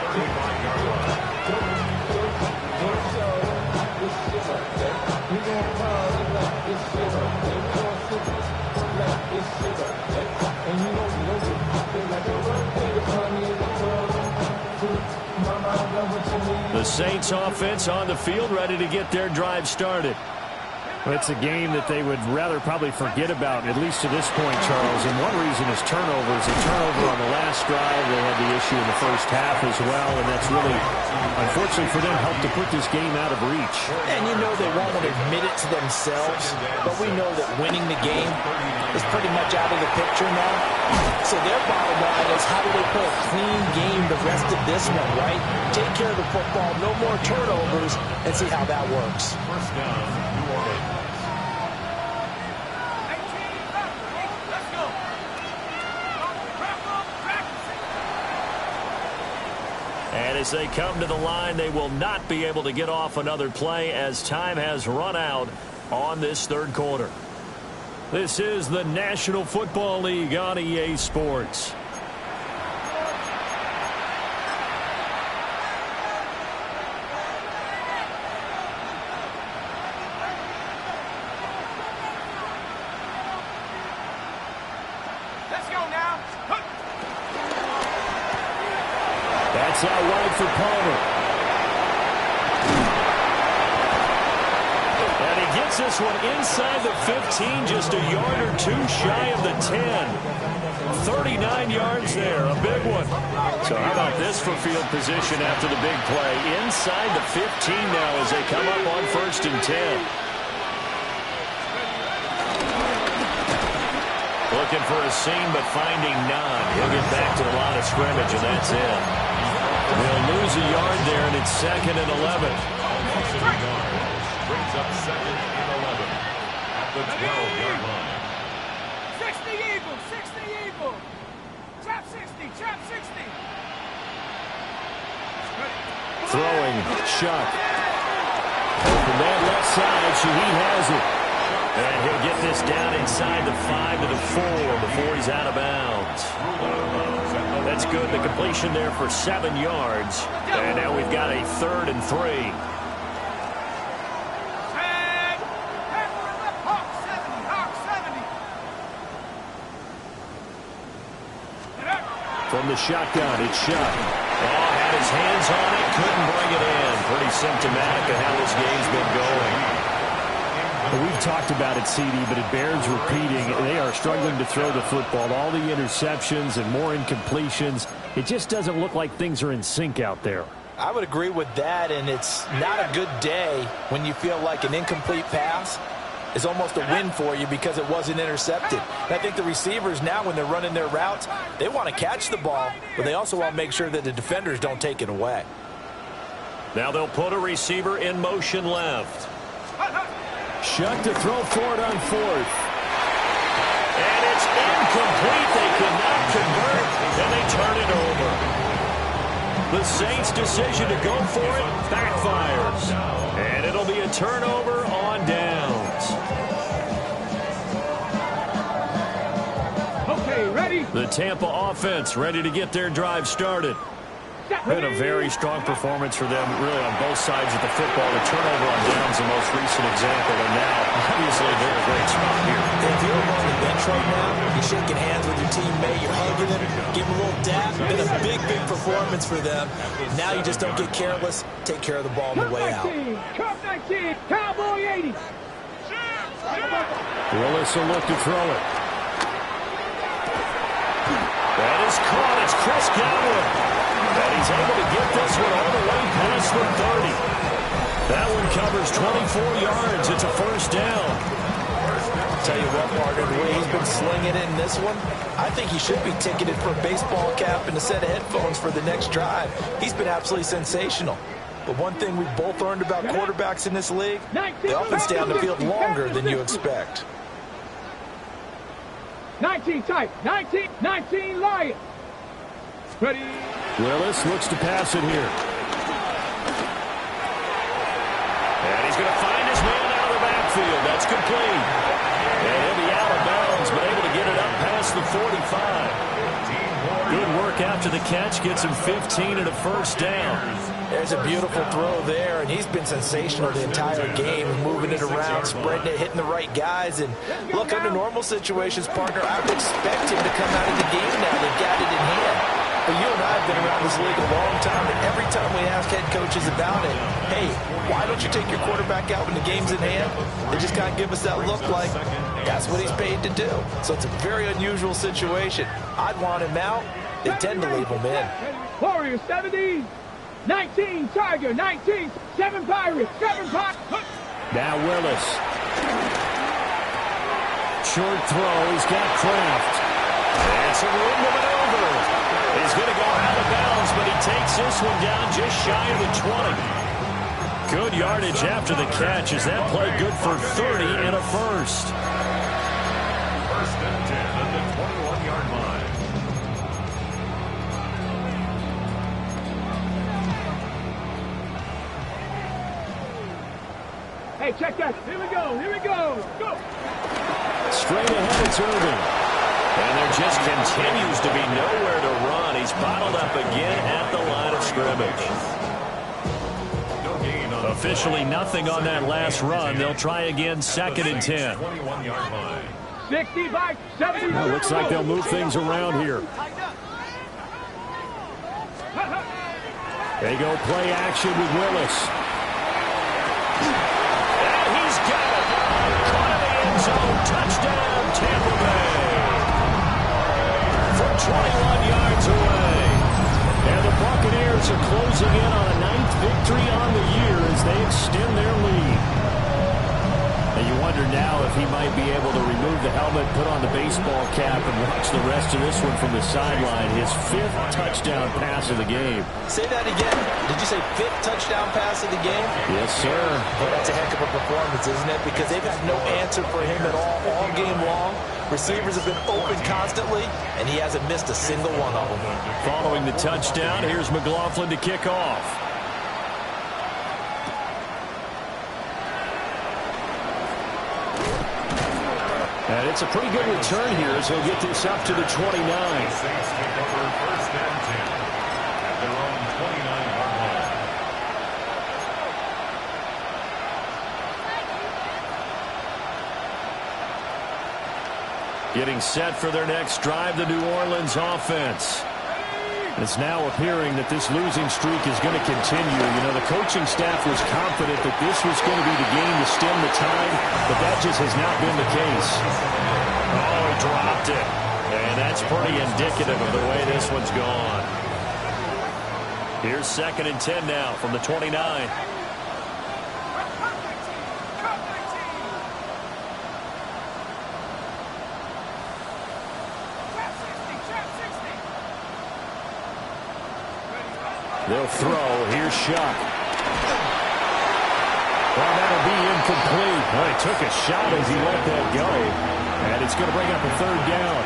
Speaker 1: The Saints offense on the field, ready to get their drive started.
Speaker 4: Well, it's a game that they would rather probably forget about, at least to this point, Charles. And one reason is turnovers. A turnover on the last drive. They had the issue in the first half as well, and that's really, unfortunately for them, helped to put this game out of reach.
Speaker 2: And you know they won't admit it to themselves, but we know that winning the game is pretty much out of the picture now. So their bottom line is, how do they play a clean game the rest of this one, right? Take care of the football, no more turnovers, and see how that works.
Speaker 5: First down, New Orleans.
Speaker 1: And as they come to the line, they will not be able to get off another play as time has run out on this third quarter. This is the National Football League on EA Sports.
Speaker 3: Let's go now.
Speaker 1: That's out wide for Palmer. And he gets this one inside the 15, just a yard or two shy of the 10. 39 yards there, a big one. So how about this for field position after the big play? Inside the 15 now as they come up on 1st and 10. Looking for a seam, but finding none. He'll get back to the line of scrimmage, and that's it. They'll lose a yard there, and it's 2nd and 11.
Speaker 5: Brings up 2nd and 11 at the 12-yard line.
Speaker 3: 60 Eagles, 60 Eagles. Trap 60, trap 60.
Speaker 1: Throwing, Shuck. Open that left side, Shaheed has it. And he'll get this down inside the 5 to the 4 before he's out of bounds. That's good. The completion there for 7 yards. And now we've got a 3rd and 3. From the shotgun, it's Shuck. Oh, had his hands on it, couldn't bring it in. Pretty symptomatic of how this game's been going.
Speaker 4: We've talked about it, CD, but it bears repeating. They are struggling to throw the football. All the interceptions and more incompletions. It just doesn't look like things are in sync out there.
Speaker 2: I would agree with that, and it's not a good day when you feel like an incomplete pass is almost a win for you because it wasn't intercepted. And I think the receivers now, when they're running their routes, they want to catch the ball, but they also want to make sure that the defenders don't take it away.
Speaker 1: Now they'll put a receiver in motion left.
Speaker 4: Shuck to throw forward on 4th.
Speaker 1: And it's incomplete. They cannot convert, and they turn it over. The Saints' decision to go for it backfires. And it'll be a turnover on downs.
Speaker 3: Okay, ready?
Speaker 1: The Tampa offense ready to get their drive started. Been a very strong performance for them, really, on both sides of the football. The turnover on downs, the most recent example, and now, obviously, they're in a great spot here.
Speaker 2: If you're on the bench right now, you're shaking hands with your teammate, you're hugging him, give him a little dap. Been a big, big performance for them. Now you just don't get careless. Take care of the ball on the way out.
Speaker 3: Cup 19, Cowboy 80.
Speaker 4: Willis will look to throw it.
Speaker 1: That is caught. It's Chris Godwin. And he's able to get this one all the way past the 30. That one covers 24 yards. It's a 1st down.
Speaker 2: Tell you what, partner, the way he's been slinging it in this one, I think he should be ticketed for a baseball cap and a set of headphones for the next drive. He's been absolutely sensational. But one thing we've both learned about quarterbacks in this league, they often stay on the field longer than you expect.
Speaker 3: 19 type, 19 Lions. Ready?
Speaker 4: Willis looks to pass it here.
Speaker 1: And he's going to find his man out of the backfield. That's complete. And he'll be out of bounds, but able to get it up past the 45. Good work after the catch. Gets him 15 and a 1st down.
Speaker 2: There's a beautiful throw there, and he's been sensational the entire game, moving it around, spreading it, hitting the right guys. And look, under normal situations, partner, I would expect him to come out of the game now. They've got it in hand. But you and I have been around this league a long time, and every time we ask head coaches about it, hey, why don't you take your quarterback out when the game's in hand? They just kind of give us that look like that's what he's paid to do. So it's a very unusual situation. I'd want him out. They tend to leave him in.
Speaker 3: Warriors 70, 19 Tiger, 19, 7 Pirates, 7 Pirates.
Speaker 4: Now Willis. Short throw. He's got Kraft.
Speaker 1: And some room to maneuver. He's going to go out of bounds, but he takes this one down just shy of the 20. Good yardage after the catch as that play good for 30 and a first.
Speaker 5: First and 10 at the 21-yard line.
Speaker 3: Hey, check that. Here we go. Here we go. Go.
Speaker 1: Straight ahead, it's Irving. And there just continues to be nowhere to run. He's bottled up again at the line of scrimmage.
Speaker 5: No gain on
Speaker 1: Officially nothing on that last run. They'll try again, second and 10.
Speaker 5: 21-yard line.
Speaker 3: 65, 70.
Speaker 4: Well, looks like they'll move things around here. They go play action with Willis.
Speaker 1: And he's got it. Caught in the end zone. Touchdown, Tampa Bay. From 21 yards away. And the Buccaneers are closing in on a 9th victory on the year as they extend their lead.
Speaker 4: And you wonder now if he might be able to remove the helmet, put on the baseball cap, and watch the rest of this one from the sideline. His 5th touchdown pass of the game.
Speaker 2: Say that again. Did you say 5th touchdown pass of the game?
Speaker 4: Yes, sir.
Speaker 2: Well, that's a heck of a performance, isn't it? Because they've had no answer for him at all game long. Receivers have been open constantly, and he hasn't missed a single one of them.
Speaker 1: Following the touchdown, here's McLaughlin to kick off.
Speaker 4: And it's a pretty good return here as he'll get this up to the 29.
Speaker 5: Saints take over first and 10 at their own 29-yard line.
Speaker 1: Getting set for their next drive, the New Orleans offense.
Speaker 4: It's now appearing that this losing streak is going to continue. You know, the coaching staff was confident that this was going to be the game to stem the tide, but that just has not been the case.
Speaker 1: Oh, he dropped it. And that's pretty indicative of the way this one's gone. Here's second and 10 now from the 29.
Speaker 4: They'll throw. Here's Shuck. Well, that'll be incomplete. Well, he took a shot as he let that go. And it's going to bring up a 3rd down.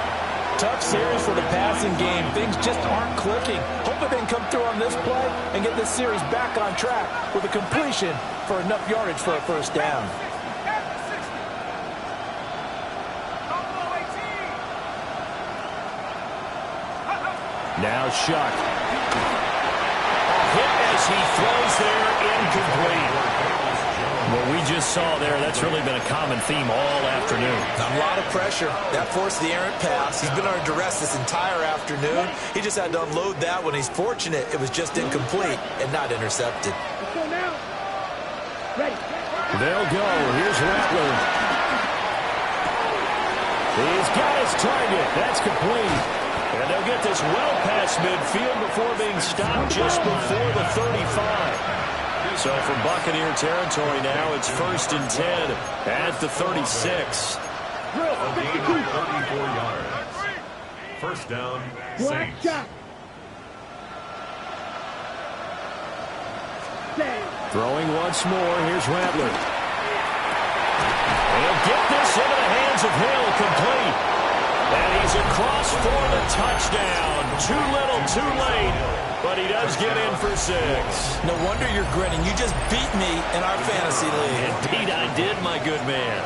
Speaker 2: Tough series for the passing game. Things just aren't clicking. Hopefully they can come through on this play and get this series back on track with a completion for enough yardage for a first down.
Speaker 4: Now Shuck.
Speaker 1: Hit as he throws there, incomplete. What we just saw there, that's really been a common theme all afternoon.
Speaker 2: A lot of pressure. That forced the errant pass. He's been under duress this entire afternoon. He just had to unload that when he's fortunate it was just incomplete and not intercepted.
Speaker 3: Let's go now. Ready.
Speaker 4: They'll go. Here's Rattler. He's got his target. That's complete.
Speaker 1: And they'll get this well past midfield before being stopped just before the 35. So from Buccaneer territory now, it's first and 10 at the 36.
Speaker 5: A gain of 34 yards. First down, Saints.
Speaker 4: Throwing once more. Here's Rattler.
Speaker 1: He'll get this into the hands of Hill, complete. And he's across for the touchdown. Too little, too late. But he does get in for 6.
Speaker 2: No wonder you're grinning. You just beat me in our fantasy league.
Speaker 1: Indeed I did, my good man.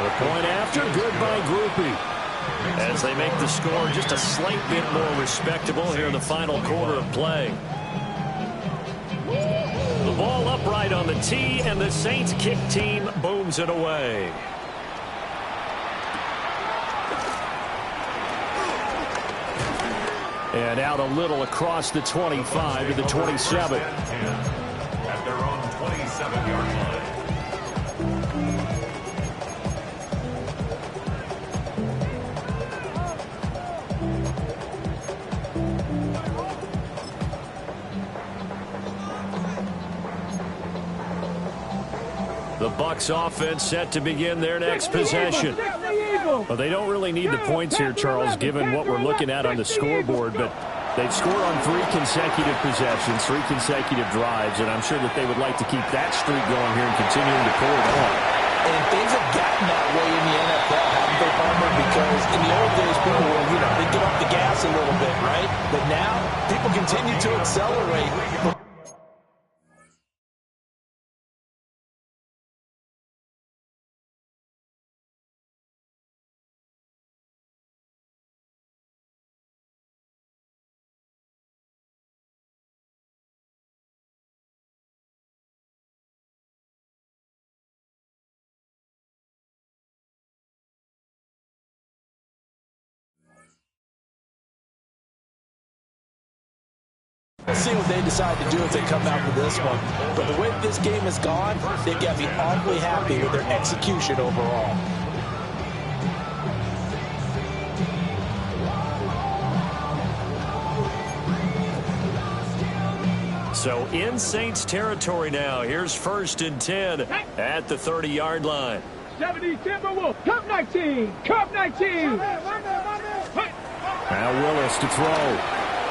Speaker 4: The point after, good by Groupie.
Speaker 1: As they make the score just a slight bit more respectable here in the final quarter of play. The ball upright on the tee, and the Saints kick team booms it away.
Speaker 4: And out a little across the 25 to the 27.
Speaker 5: At their own 27-yard line.
Speaker 4: The Bucs offense set to begin their next possession. Well, they don't really need the points here, Charles, given what we're looking at on the scoreboard, but they've scored on 3 consecutive possessions, 3 consecutive drives, and I'm sure that they would like to keep that streak going here and continuing to pull it on.
Speaker 2: And things have gotten that way in the NFL, haven't they, Palmer? Because in the old days, people were, they get off the gas a little bit, right? But now, people continue to accelerate. We'll see what they decide to do as they come out for this one. But the way this game has gone, they've got me awfully happy with their execution overall.
Speaker 4: So in Saints territory now. Here's 1st and 10 at the 30-yard line.
Speaker 3: 70 Timberwolves. Cup 19. Cup 19.
Speaker 4: Now Willis to throw.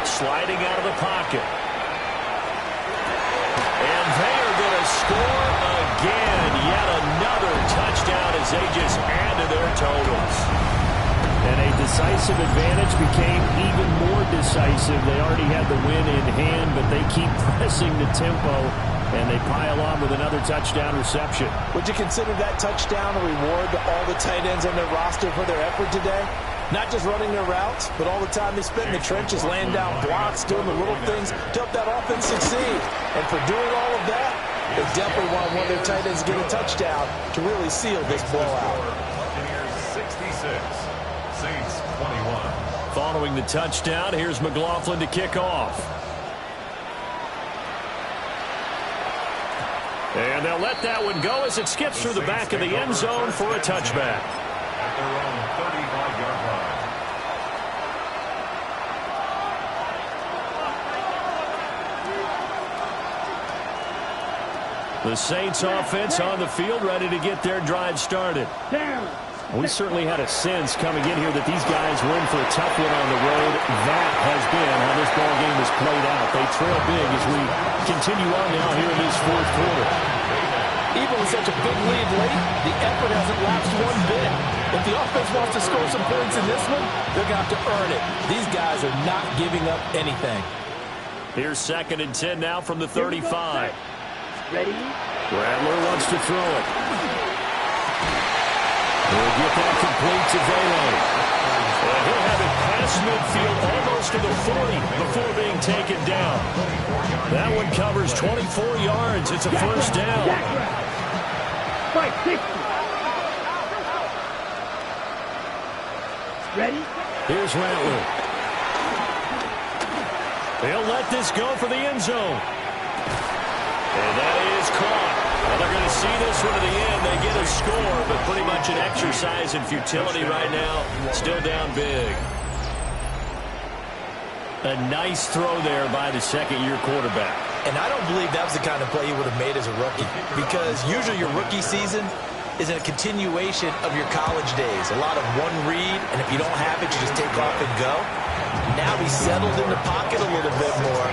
Speaker 4: Sliding out of the pocket. And they are going to score again. Yet another touchdown as they just add to their totals. And a decisive advantage became even more decisive. They already had the win in hand, but they keep pressing the tempo, and they pile on with another touchdown reception.
Speaker 2: Would you consider that touchdown a reward to all the tight ends on their roster for their effort today? Not just running their routes, but all the time they spent in the trenches, laying down blocks, doing the little things to help that offense succeed. And for doing all of that, they definitely want one of their tight ends to get a touchdown to really seal this blowout.
Speaker 5: Buccaneers 66, Saints 21.
Speaker 4: Following the touchdown, here's McLaughlin to kick off. And they'll let that one go as it skips through the back of the end zone for a touchback.
Speaker 5: At their own 35-yard line.
Speaker 4: The Saints offense on the field, ready to get their drive started. We certainly had a sense coming in here that these guys were in for a tough one on the road. That has been how this ball game has played out. They trail big as we continue on now here in this 4th quarter.
Speaker 2: Even with such a big lead late, the effort hasn't lapsed one bit. If the offense wants to score some points in this one, they're going to have to earn it. These guys are not giving up anything.
Speaker 4: Here's 2nd and 10 now from the 35.
Speaker 3: Ready?
Speaker 4: Rattler wants to throw it. He'll get that complete to Velo. And he'll have it past midfield almost to the 40 before being taken down. That one covers 24 yards. It's a first down.
Speaker 3: Fight 60. Ready?
Speaker 4: Here's Rattler. They'll let this go for the end zone. And that is caught. Well, they're going to see this one to the end. They get a score, but pretty much an exercise in futility right now. Still down big. A nice throw there by the second-year quarterback.
Speaker 2: And I don't believe that was the kind of play he would have made as a rookie, because usually your rookie season is a continuation of your college days. A lot of one read, and if you don't have it, you just take off and go. Now he's settled in the pocket a little bit more,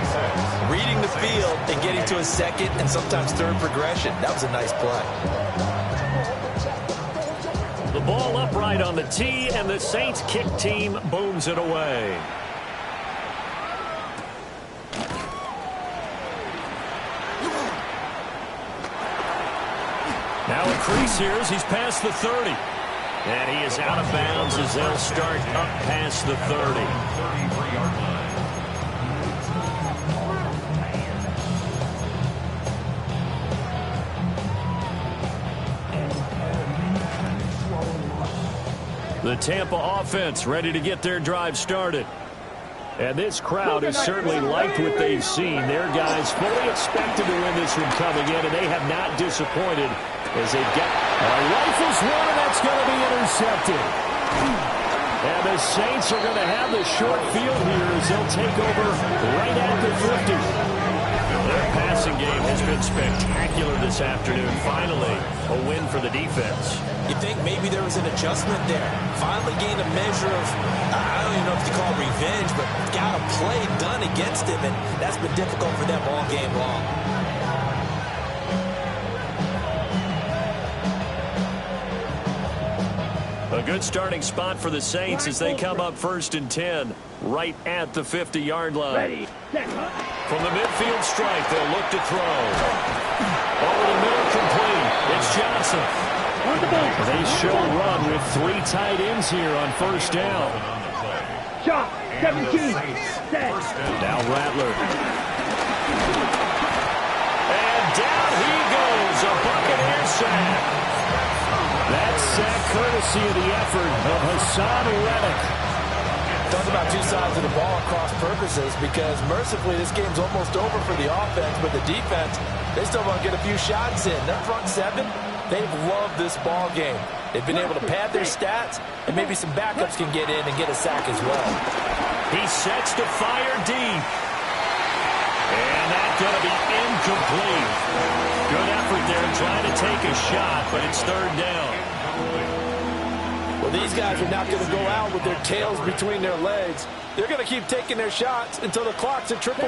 Speaker 2: reading the field and getting to a second and sometimes third progression. That was a nice play.
Speaker 4: The ball upright on the tee, and the Saints kick team booms it away. Now a crease here as he's past the 30. And he is out of bounds as they'll start up past the 30.
Speaker 5: 33-yard line.
Speaker 4: The Tampa offense ready to get their drive started. And this crowd has certainly liked what they've seen. Their guys fully expected to win this one coming in, and they have not disappointed as they've got rifles one, and that's going to be intercepted. And the Saints are going to have the short field here as they'll take over right at the 50. Their passing game has been spectacular this afternoon. Finally, a win for the defense.
Speaker 2: You think maybe there was an adjustment there. Finally gained a measure of, I don't even know if you call it revenge, but got a play done against him, and that's been difficult for them all game long.
Speaker 1: A good starting spot for the Saints as they come up 1st and 10, right at the 50-yard line. From the midfield strike, they'll look to throw. Over the middle, complete. It's Johnson. They show run with 3 tight ends here on 1st down.
Speaker 3: Shot, 17.
Speaker 1: Now Rattler. And down he goes, a Buccaneer sack. That sack courtesy of the effort of Hassan Reddick.
Speaker 2: Talk about 2 sides of the ball across purposes, because mercifully this game's almost over for the offense, but the defense, they still want to get a few shots in. Their front 7, they've loved this ball game. They've been able to pad their stats, and maybe some backups can get in and get a sack as well.
Speaker 1: He sets to fire deep. And that's going to be incomplete. Good effort there trying to take a shot, but it's 3rd down.
Speaker 2: Well, these guys are not going to go out with their tails between their legs. They're going to keep taking their shots until the clock's at 000.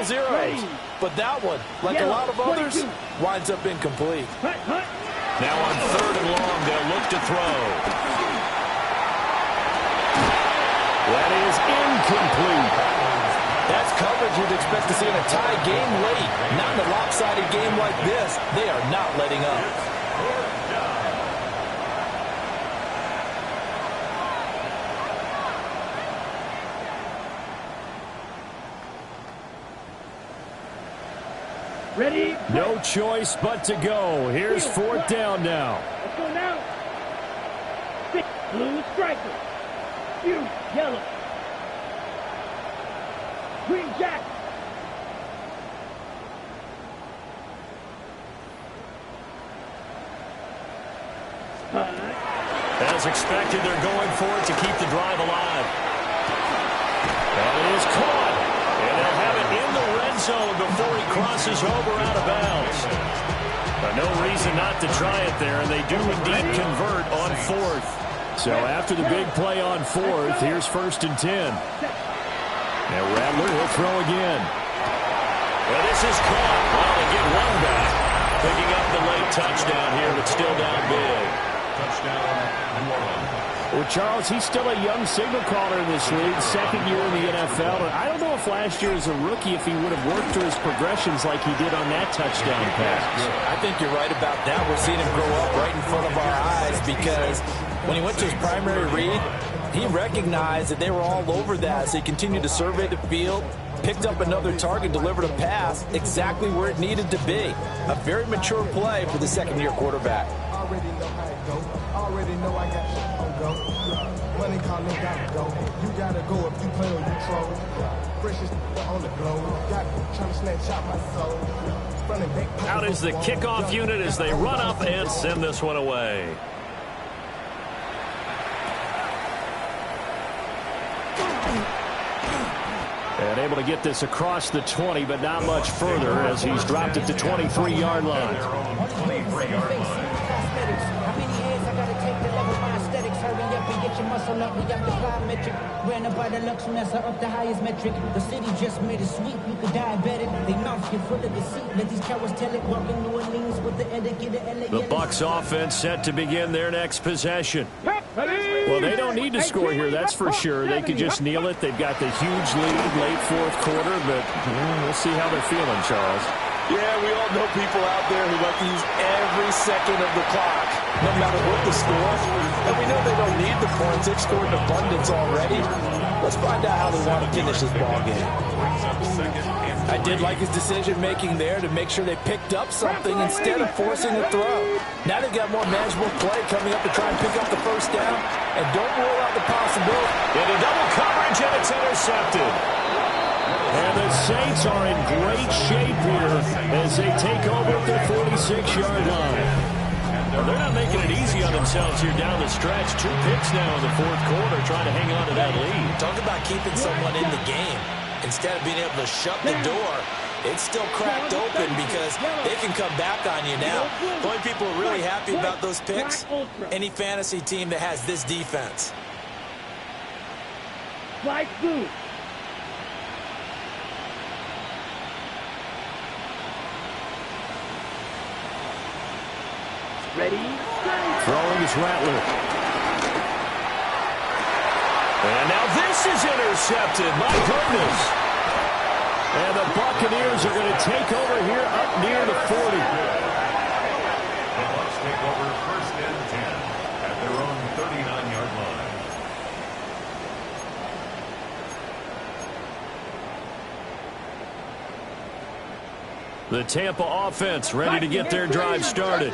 Speaker 2: But that one, like a lot of others, winds up incomplete.
Speaker 1: Now on 3rd and long, they'll look to throw. That is incomplete.
Speaker 2: That's coverage you'd expect to see in a tie game late. Not in a lopsided game like this. They are not letting up.
Speaker 3: Ready?
Speaker 4: No choice but to go. Here's 4th down now.
Speaker 3: Let's go now. 6, blue striker. You, yellow. Green jack.
Speaker 1: As expected, they're going for it to keep the drive alive. And it is caught. And they'll have it in the red zone before he crosses over out of bounds. But no reason not to try it there, and they do indeed convert on 4th.
Speaker 4: So after the big play on 4th, here's 1st and 10. Now Rattler will throw again.
Speaker 1: Well, this is caught. Well, they get one back. Picking up the late touchdown here, but still down big.
Speaker 5: Touchdown, New Orleans.
Speaker 4: Well, Charles, he's still a young signal caller in this league, 2nd year in the NFL. And I don't know if last year as a rookie, if he would have worked through his progressions like he did on that touchdown pass.
Speaker 2: I think you're right about that. We're seeing him grow up right in front of our eyes, because when he went to his primary read, he recognized that they were all over that, so he continued to survey the field, picked up another target, delivered a pass exactly where it needed to be. A very mature play for the 2nd-year quarterback.
Speaker 6: Already know how it go. Already know I got shit on go. Money calling, gotta go. You gotta go if you play or you troll. Freshest on the globe. Got trying to snatch out my soul.
Speaker 1: Out is the kickoff unit as they run up and send this one away.
Speaker 4: And able to get this across the 20, but not much further as he's dropped it to 23-yard line.
Speaker 7: Muscle up, we got the plyometric. Ran up by the Lux, that's up the highest metric. The city just made it sweet, you could diabetic. They mouth get full of deceit. Let these cowards tell it. Walking New Orleans with the etiquette of LA.
Speaker 1: The Bucs offense set to begin their next possession.
Speaker 4: Well, they don't need to score here, that's for sure. They could just kneel it. They've got the huge lead late 4th quarter, but we'll see how they're feeling, Charles.
Speaker 2: Yeah, we all know people out there who like to use every second of the clock, no matter what the score. And we know they don't need the points. They've scored in abundance already. Let's find out how they want to finish this ball game. I did like his decision-making there to make sure they picked up something instead of forcing a throw. Now they've got more manageable play coming up to try and pick up the 1st down. And don't rule out the possibility.
Speaker 1: Into double coverage, and it's intercepted.
Speaker 4: And the Saints are in great shape here as they take over at their 46-yard line.
Speaker 1: Well, they're not making it easy on themselves here down the stretch. 2 picks now in the fourth quarter trying to hang on to that lead.
Speaker 2: Talk about keeping someone in the game. Instead of being able to shut the door, it's still cracked open because they can come back on you now. The only people who are really happy about those picks, any fantasy team that has this defense.
Speaker 3: Flight blue. Ready?
Speaker 4: Throwing is Rattler.
Speaker 1: And now this is intercepted. My goodness. And the Buccaneers are going to take over here up near the 40.
Speaker 5: The Bucs take over 1st and 10 at their own 39-yard line.
Speaker 1: The Tampa offense ready to get their drive started.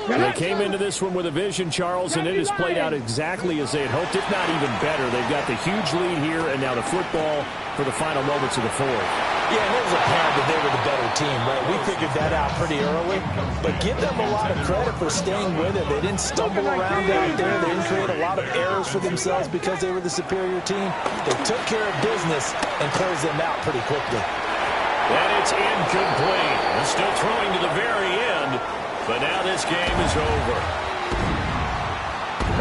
Speaker 4: They came into this one with a vision, Charles, and it has played out exactly as they had hoped, if not even better. They've got the huge lead here, and now the football for the final moments of the fourth.
Speaker 2: Yeah, and it was apparent that they were the better team, right? We figured that out pretty early. But give them a lot of credit for staying with it. They didn't stumble around out there. They didn't create a lot of errors for themselves because they were the superior team. They took care of business and closed them out pretty quickly.
Speaker 1: And it's incomplete. They're still throwing to the very end, but now this game is over.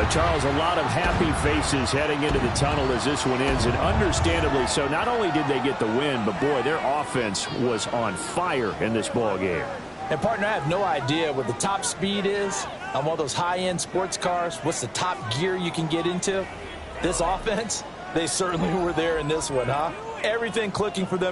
Speaker 4: Charles, a lot of happy faces heading into the tunnel as this one ends, and understandably so. Not only did they get the win, but boy, their offense was on fire in this ball game.
Speaker 2: And partner, I have no idea what the top speed is on one of those high-end sports cars. What's the top gear you can get into? This offense, they certainly were there in this one, huh? Everything clicking for them.